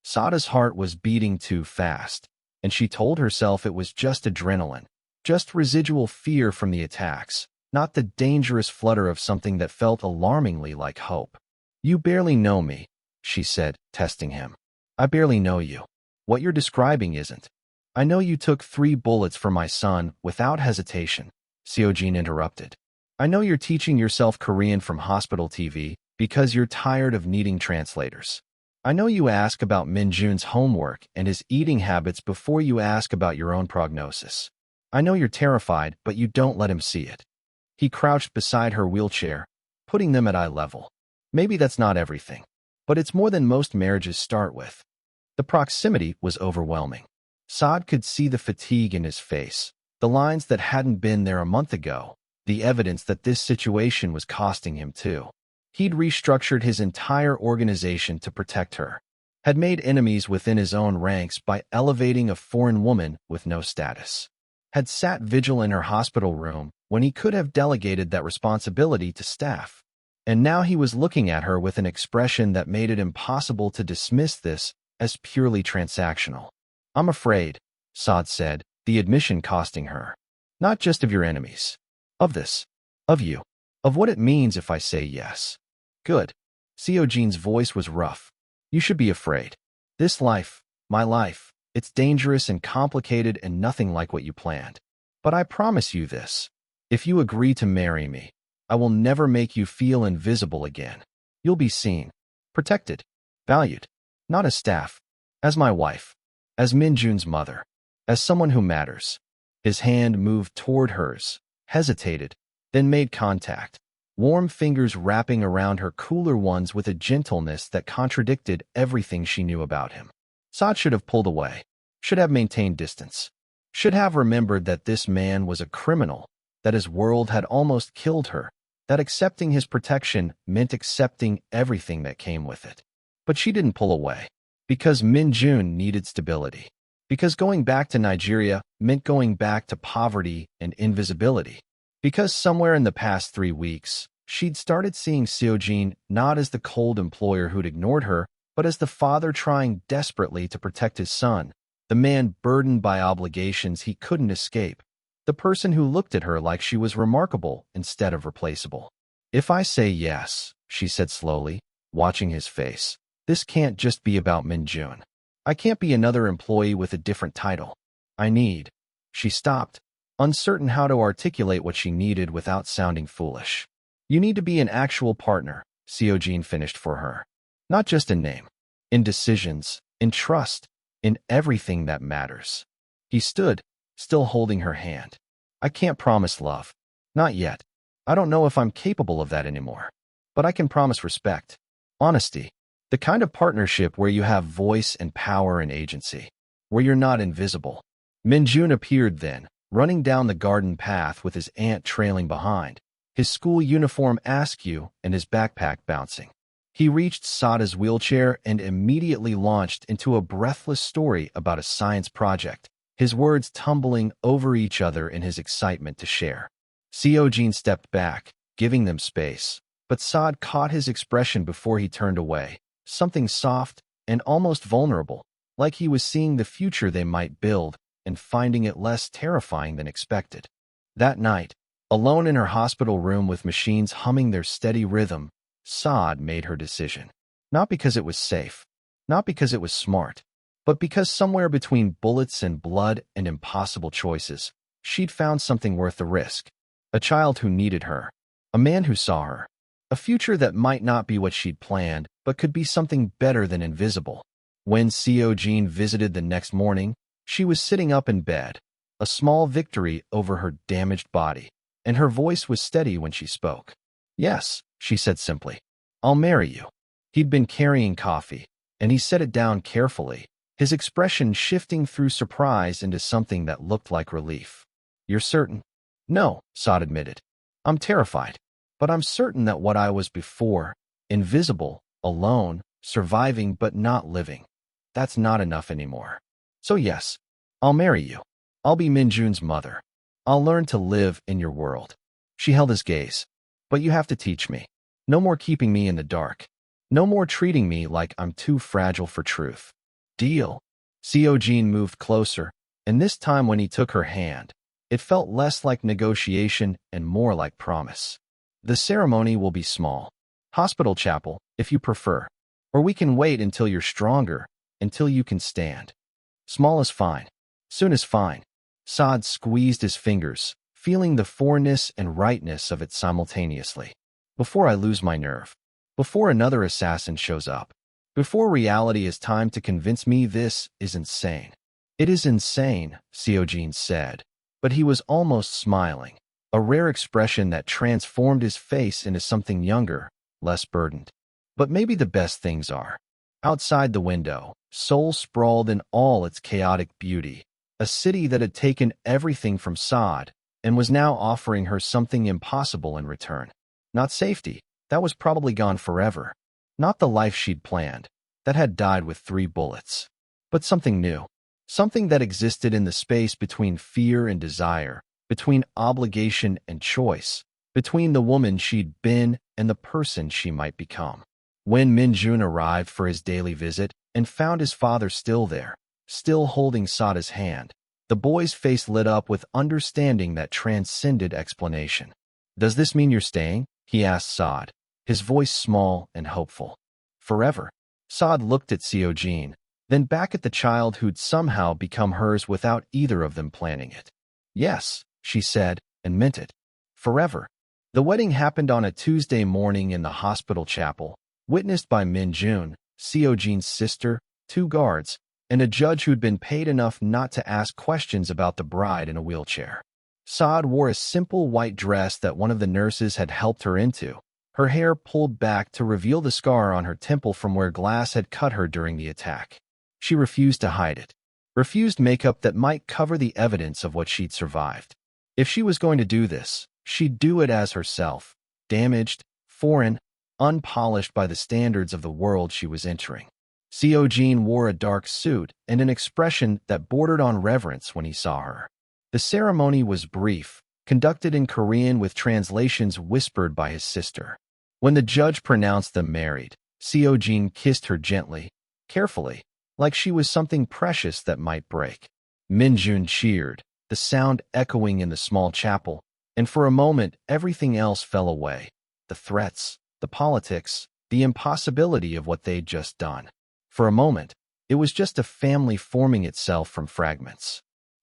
Saada's heart was beating too fast, and she told herself it was just adrenaline, just residual fear from the attacks, not the dangerous flutter of something that felt alarmingly like hope. "You barely know me," she said, testing him. "I barely know you. What you're describing isn't. I know you took 3 bullets for my son without hesitation," Jean interrupted. "I know you're teaching yourself Korean from hospital TV because you're tired of needing translators. I know you ask about Minjun's homework and his eating habits before you ask about your own prognosis. I know you're terrified, but you don't let him see it." He crouched beside her wheelchair, putting them at eye level. "Maybe that's not everything, but it's more than most marriages start with." The proximity was overwhelming. Saad could see the fatigue in his face, the lines that hadn't been there a month ago, the evidence that this situation was costing him too. He'd restructured his entire organization to protect her, had made enemies within his own ranks by elevating a foreign woman with no status, had sat vigil in her hospital room when he could have delegated that responsibility to staff. And now he was looking at her with an expression that made it impossible to dismiss this as purely transactional. I'm afraid, Saad said, the admission costing her. Not just of your enemies. Of this. Of you. Of what it means if I say yes. Good. Seojin's voice was rough. You should be afraid. This life, my life, it's dangerous and complicated and nothing like what you planned. But I promise you this. If you agree to marry me, I will never make you feel invisible again. You'll be seen, protected, valued, not as staff, as my wife, as Minjun's mother, as someone who matters. His hand moved toward hers, hesitated, then made contact, warm fingers wrapping around her cooler ones with a gentleness that contradicted everything she knew about him. Saad should have pulled away, should have maintained distance, should have remembered that this man was a criminal, that his world had almost killed her, that accepting his protection meant accepting everything that came with it. But she didn't pull away, because Minjun needed stability, because going back to Nigeria meant going back to poverty and invisibility, because somewhere in the past 3 weeks, she'd started seeing Seojin not as the cold employer who'd ignored her, but as the father trying desperately to protect his son, the man burdened by obligations he couldn't escape, the person who looked at her like she was remarkable instead of replaceable. If I say yes, she said slowly, watching his face, this can't just be about Minjun. I can't be another employee with a different title. I need. She stopped, uncertain how to articulate what she needed without sounding foolish. You need to be an actual partner, Seojin finished for her. Not just in name. In decisions, in trust, in everything that matters. He stood, still holding her hand. I can't promise love. Not yet. I don't know if I'm capable of that anymore. But I can promise respect. Honesty. The kind of partnership where you have voice and power and agency. Where you're not invisible. Minjun appeared then, running down the garden path with his aunt trailing behind, his school uniform askew and his backpack bouncing. He reached Sada's wheelchair and immediately launched into a breathless story about a science project, his words tumbling over each other in his excitement to share. Seojin stepped back, giving them space, but Saad caught his expression before he turned away, something soft and almost vulnerable, like he was seeing the future they might build and finding it less terrifying than expected. That night, alone in her hospital room with machines humming their steady rhythm, Saad made her decision. Not because it was safe, not because it was smart, but because somewhere between bullets and blood and impossible choices, she'd found something worth the risk. A child who needed her, a man who saw her, a future that might not be what she'd planned, but could be something better than invisible. When Seojin visited the next morning, she was sitting up in bed, a small victory over her damaged body, and her voice was steady when she spoke. Yes, she said simply. I'll marry you. He'd been carrying coffee, and he set it down carefully, his expression shifting through surprise into something that looked like relief. You're certain? No, Saad admitted. I'm terrified, but I'm certain that what I was before, invisible, alone, surviving but not living, that's not enough anymore. So yes, I'll marry you. I'll be Minjun's mother. I'll learn to live in your world. She held his gaze. But you have to teach me. No more keeping me in the dark. No more treating me like I'm too fragile for truth. Deal. Seojin moved closer, and this time when he took her hand, it felt less like negotiation and more like promise. The ceremony will be small. Hospital chapel, if you prefer. Or we can wait until you're stronger, until you can stand. Small is fine. Soon is fine. Saad squeezed his fingers, feeling the foreignness and rightness of it simultaneously. Before I lose my nerve. Before another assassin shows up. Before reality is time to convince me this is insane. It is insane, Seojin said. But he was almost smiling, a rare expression that transformed his face into something younger, less burdened. But maybe the best things are. Outside the window, Seoul sprawled in all its chaotic beauty, a city that had taken everything from Saad and was now offering her something impossible in return. Not safety, that was probably gone forever. Not the life she'd planned, that had died with 3 bullets. But something new. Something that existed in the space between fear and desire, between obligation and choice, between the woman she'd been and the person she might become. When Minjun arrived for his daily visit and found his father still there, still holding Sada's hand, the boy's face lit up with understanding that transcended explanation. "Does this mean you're staying?" he asked Sad, his voice small and hopeful. "Forever." Sad looked at Seojin, then back at the child who'd somehow become hers without either of them planning it. "Yes," she said, and meant it. Forever. The wedding happened on a Tuesday morning in the hospital chapel, witnessed by Minjun, Seojin's sister, 2 guards, and a judge who'd been paid enough not to ask questions about the bride in a wheelchair. Saad wore a simple white dress that one of the nurses had helped her into, her hair pulled back to reveal the scar on her temple from where glass had cut her during the attack. She refused to hide it, refused makeup that might cover the evidence of what she'd survived. If she was going to do this, she'd do it as herself, damaged, foreign, unpolished by the standards of the world she was entering. Seojin wore a dark suit and an expression that bordered on reverence when he saw her. The ceremony was brief, conducted in Korean with translations whispered by his sister. When the judge pronounced them married, Seojin kissed her gently, carefully, like she was something precious that might break. Minjun cheered, the sound echoing in the small chapel, and for a moment everything else fell away. The threats, the politics, the impossibility of what they'd just done. For a moment, it was just a family forming itself from fragments.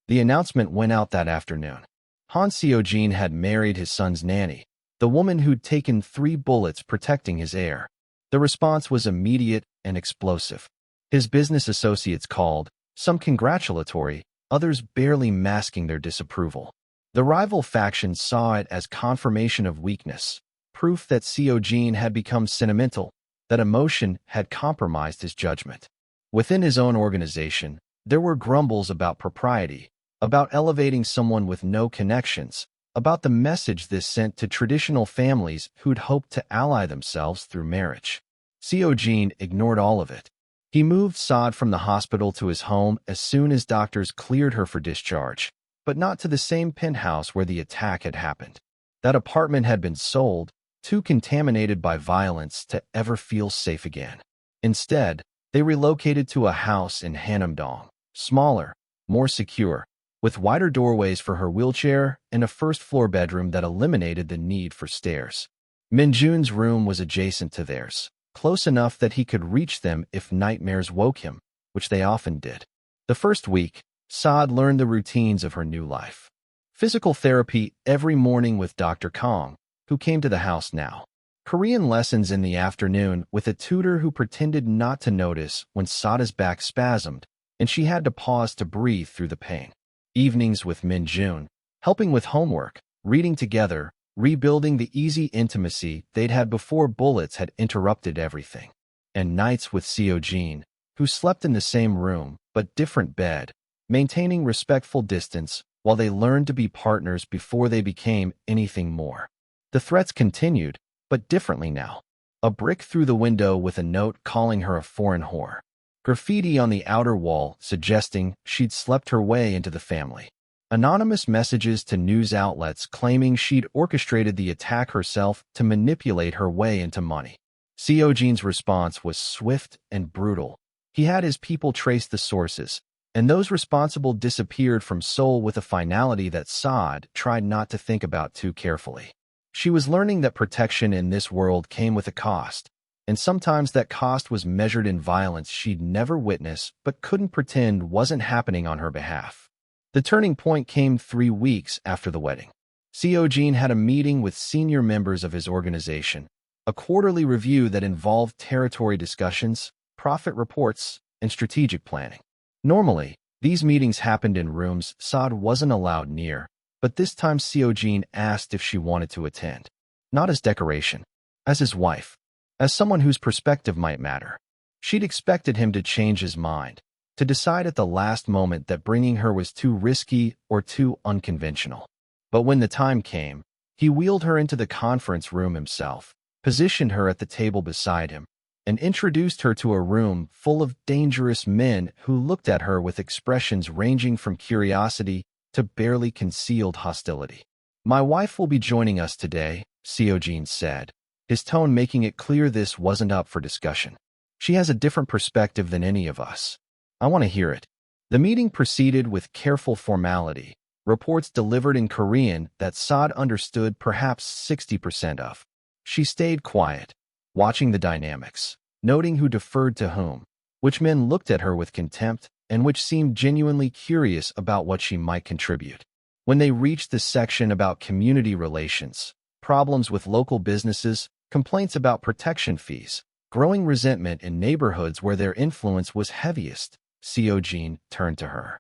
The announcement went out that afternoon. Han Seojin had married his son's nanny, the woman who'd taken 3 bullets protecting his heir. The response was immediate and explosive. His business associates called, some congratulatory, others barely masking their disapproval. The rival factions saw it as confirmation of weakness, proof that Seojin had become sentimental, that emotion had compromised his judgment. Within his own organization, there were grumbles about propriety, about elevating someone with no connections, about the message this sent to traditional families who'd hoped to ally themselves through marriage. Seojin ignored all of it. He moved Saad from the hospital to his home as soon as doctors cleared her for discharge, but not to the same penthouse where the attack had happened. That apartment had been sold, too contaminated by violence to ever feel safe again. Instead, they relocated to a house in Hanamdong, smaller, more secure, with wider doorways for her wheelchair and a first-floor bedroom that eliminated the need for stairs. Minjun's room was adjacent to theirs, close enough that he could reach them if nightmares woke him, which they often did. The first week, Saad learned the routines of her new life. Physical therapy every morning with Dr. Kong, who came to the house now. Korean lessons in the afternoon with a tutor who pretended not to notice when Sada's back spasmed and she had to pause to breathe through the pain. Evenings with Minjun, helping with homework, reading together, rebuilding the easy intimacy they'd had before bullets had interrupted everything. And nights with Seojin, who slept in the same room but different bed, maintaining respectful distance while they learned to be partners before they became anything more. The threats continued, but differently now. A brick through the window with a note calling her a foreign whore. Graffiti on the outer wall suggesting she'd slept her way into the family. Anonymous messages to news outlets claiming she'd orchestrated the attack herself to manipulate her way into money. Seojin's response was swift and brutal. He had his people trace the sources, and those responsible disappeared from Seoul with a finality that Saad tried not to think about too carefully. She was learning that protection in this world came with a cost, and sometimes that cost was measured in violence she'd never witnessed but couldn't pretend wasn't happening on her behalf. The turning point came 3 weeks after the wedding. Seojin had a meeting with senior members of his organization, a quarterly review that involved territory discussions, profit reports, and strategic planning. Normally, these meetings happened in rooms Saad wasn't allowed near, but this time Seojin asked if she wanted to attend. Not as decoration, as his wife, as someone whose perspective might matter. She'd expected him to change his mind, to decide at the last moment that bringing her was too risky or too unconventional. But when the time came, he wheeled her into the conference room himself, positioned her at the table beside him, and introduced her to a room full of dangerous men who looked at her with expressions ranging from curiosity to barely concealed hostility. "My wife will be joining us today," Seojin said, his tone making it clear this wasn't up for discussion. She has a different perspective than any of us. I want to hear it. The meeting proceeded with careful formality, reports delivered in Korean that Saad understood perhaps 60% of. She stayed quiet, watching the dynamics, noting who deferred to whom, which men looked at her with contempt, and which seemed genuinely curious about what she might contribute. When they reached the section about community relations, problems with local businesses, complaints about protection fees, growing resentment in neighborhoods where their influence was heaviest, Seo-jin turned to her.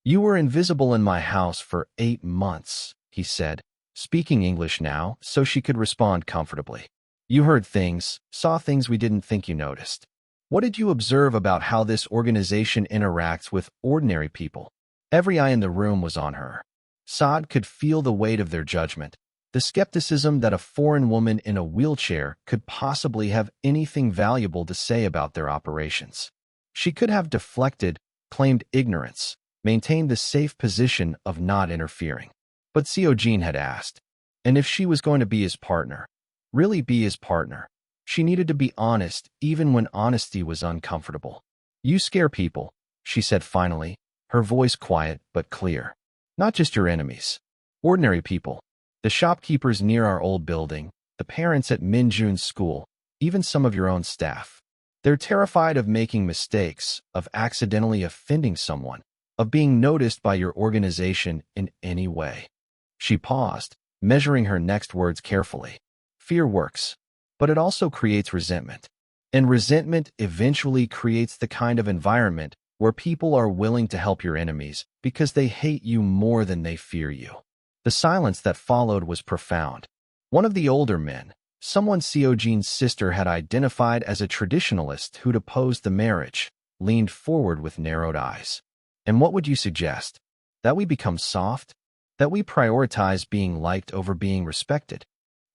"You were invisible in my house for 8 months, he said, speaking English now so she could respond comfortably. You heard things, saw things we didn't think you noticed. What did you observe about how this organization interacts with ordinary people?" Every eye in the room was on her. Saad could feel the weight of their judgment, the skepticism that a foreign woman in a wheelchair could possibly have anything valuable to say about their operations. She could have deflected, claimed ignorance, maintained the safe position of not interfering. But Seo-jin had asked, and if she was going to be his partner, really be his partner, she needed to be honest even when honesty was uncomfortable. "You scare people," she said finally, her voice quiet but clear. "Not just your enemies. Ordinary people. The shopkeepers near our old building, the parents at Minjun's school, even some of your own staff. They're terrified of making mistakes, of accidentally offending someone, of being noticed by your organization in any way." She paused, measuring her next words carefully. "Fear works, but it also creates resentment. And resentment eventually creates the kind of environment where people are willing to help your enemies because they hate you more than they fear you." The silence that followed was profound. One of the older men, someone Seo-jin's sister had identified as a traditionalist who'd opposed the marriage, leaned forward with narrowed eyes. "And what would you suggest? That we become soft? That we prioritize being liked over being respected?"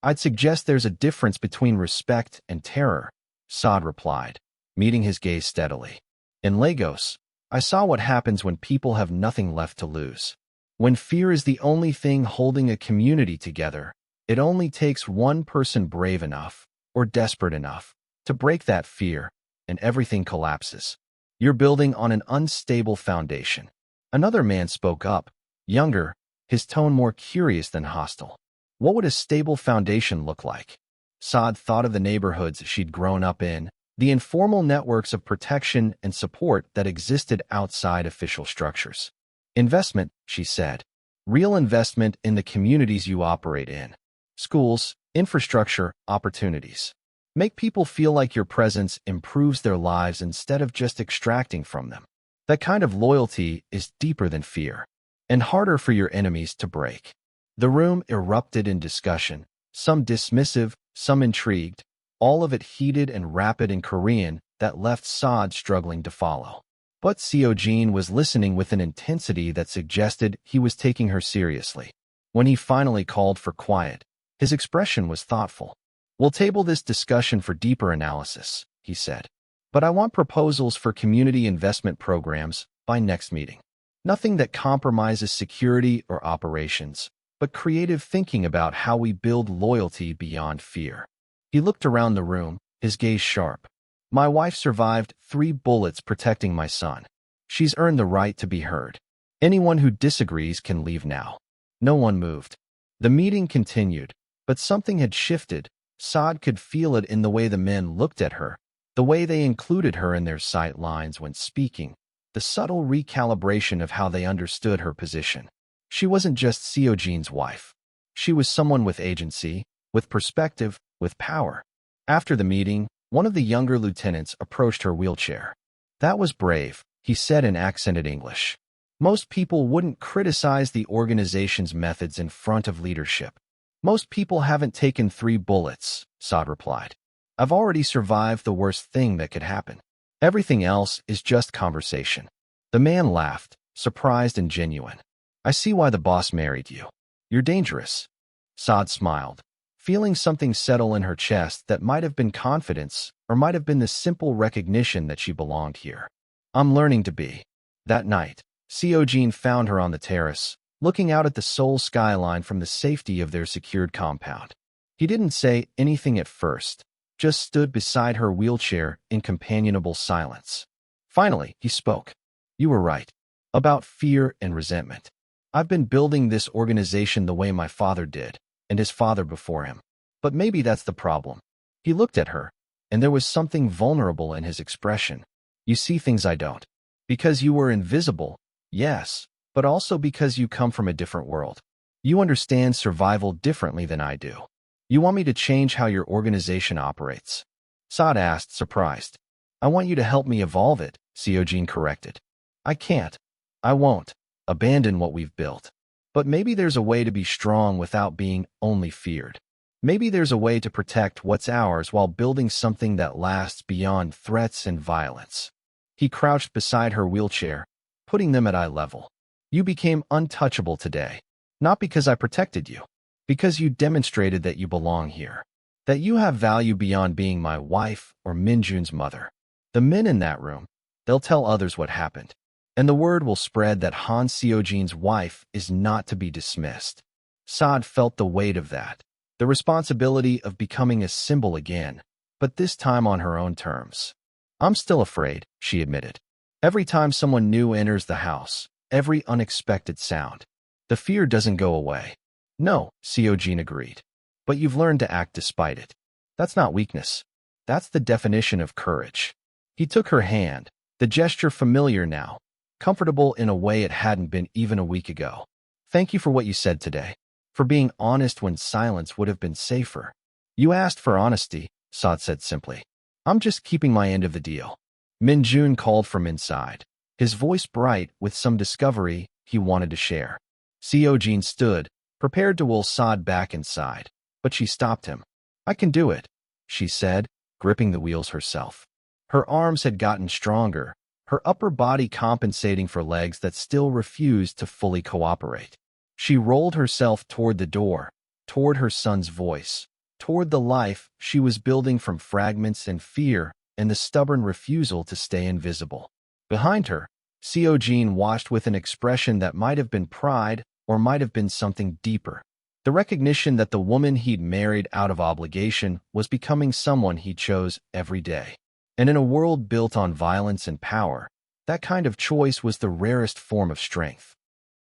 "I'd suggest there's a difference between respect and terror," Saad replied, meeting his gaze steadily. "In Lagos, I saw what happens when people have nothing left to lose. When fear is the only thing holding a community together, it only takes one person brave enough, or desperate enough, to break that fear, and everything collapses. You're building on an unstable foundation." Another man spoke up, younger, his tone more curious than hostile. "What would a stable foundation look like?" Saad thought of the neighborhoods she'd grown up in, the informal networks of protection and support that existed outside official structures. "Investment," she said. "Real investment in the communities you operate in. Schools, infrastructure, opportunities. Make people feel like your presence improves their lives instead of just extracting from them. That kind of loyalty is deeper than fear, and harder for your enemies to break." The room erupted in discussion, some dismissive, some intrigued, all of it heated and rapid in Korean that left Saad struggling to follow. But Seo-jin was listening with an intensity that suggested he was taking her seriously. When he finally called for quiet, his expression was thoughtful. "We'll table this discussion for deeper analysis," he said. "But I want proposals for community investment programs by next meeting. Nothing that compromises security or operations, but creative thinking about how we build loyalty beyond fear." He looked around the room, his gaze sharp. "My wife survived 3 bullets protecting my son. She's earned the right to be heard. Anyone who disagrees can leave now." No one moved. The meeting continued, but something had shifted. Saad could feel it in the way the men looked at her, the way they included her in their sight lines when speaking, the subtle recalibration of how they understood her position. She wasn't just Seo-jin's wife. She was someone with agency, with perspective, with power. After the meeting, one of the younger lieutenants approached her wheelchair. "That was brave," he said in accented English. "Most people wouldn't criticize the organization's methods in front of leadership." "Most people haven't taken 3 bullets," Saad replied. "I've already survived the worst thing that could happen. Everything else is just conversation." The man laughed, surprised and genuine. "I see why the boss married you. You're dangerous." Saad smiled, feeling something settle in her chest that might have been confidence or might have been the simple recognition that she belonged here. "I'm learning to be." That night, Seo-jin found her on the terrace, looking out at the Seoul skyline from the safety of their secured compound. He didn't say anything at first, just stood beside her wheelchair in companionable silence. Finally, he spoke. You were right. About fear and resentment. I've been building this organization the way my father did, and his father before him. But maybe that's the problem. He looked at her, and there was something vulnerable in his expression. You see things I don't. Because you were invisible, yes, but also because you come from a different world. You understand survival differently than I do. You want me to change how your organization operates? Saad asked, surprised. I want you to help me evolve it, Seojin corrected. I can't. I won't. Abandon what we've built. But maybe there's a way to be strong without being only feared. Maybe there's a way to protect what's ours while building something that lasts beyond threats and violence. He crouched beside her wheelchair, putting them at eye level. You became untouchable today, not because I protected you, because you demonstrated that you belong here, that you have value beyond being my wife or Minjun's mother. The men in that room, they'll tell others what happened, and the word will spread that Han Seojin's wife is not to be dismissed. Saad felt the weight of that, the responsibility of becoming a symbol again, but this time on her own terms. I'm still afraid, she admitted. Every time someone new enters the house, every unexpected sound, the fear doesn't go away. No, Seojin agreed. But you've learned to act despite it. That's not weakness. That's the definition of courage. He took her hand, the gesture familiar now, comfortable in a way it hadn't been even a week ago. Thank you for what you said today, for being honest when silence would have been safer. You asked for honesty, Saad said simply. I'm just keeping my end of the deal. Minjun called from inside, his voice bright with some discovery he wanted to share. Seojin stood, prepared to will Saad back inside, but she stopped him. I can do it, she said, gripping the wheels herself. Her arms had gotten stronger, her upper body compensating for legs that still refused to fully cooperate. She rolled herself toward the door, toward her son's voice, toward the life she was building from fragments and fear and the stubborn refusal to stay invisible. Behind her, Seojin watched with an expression that might have been pride or might have been something deeper. The recognition that the woman he'd married out of obligation was becoming someone he chose every day. And in a world built on violence and power, that kind of choice was the rarest form of strength.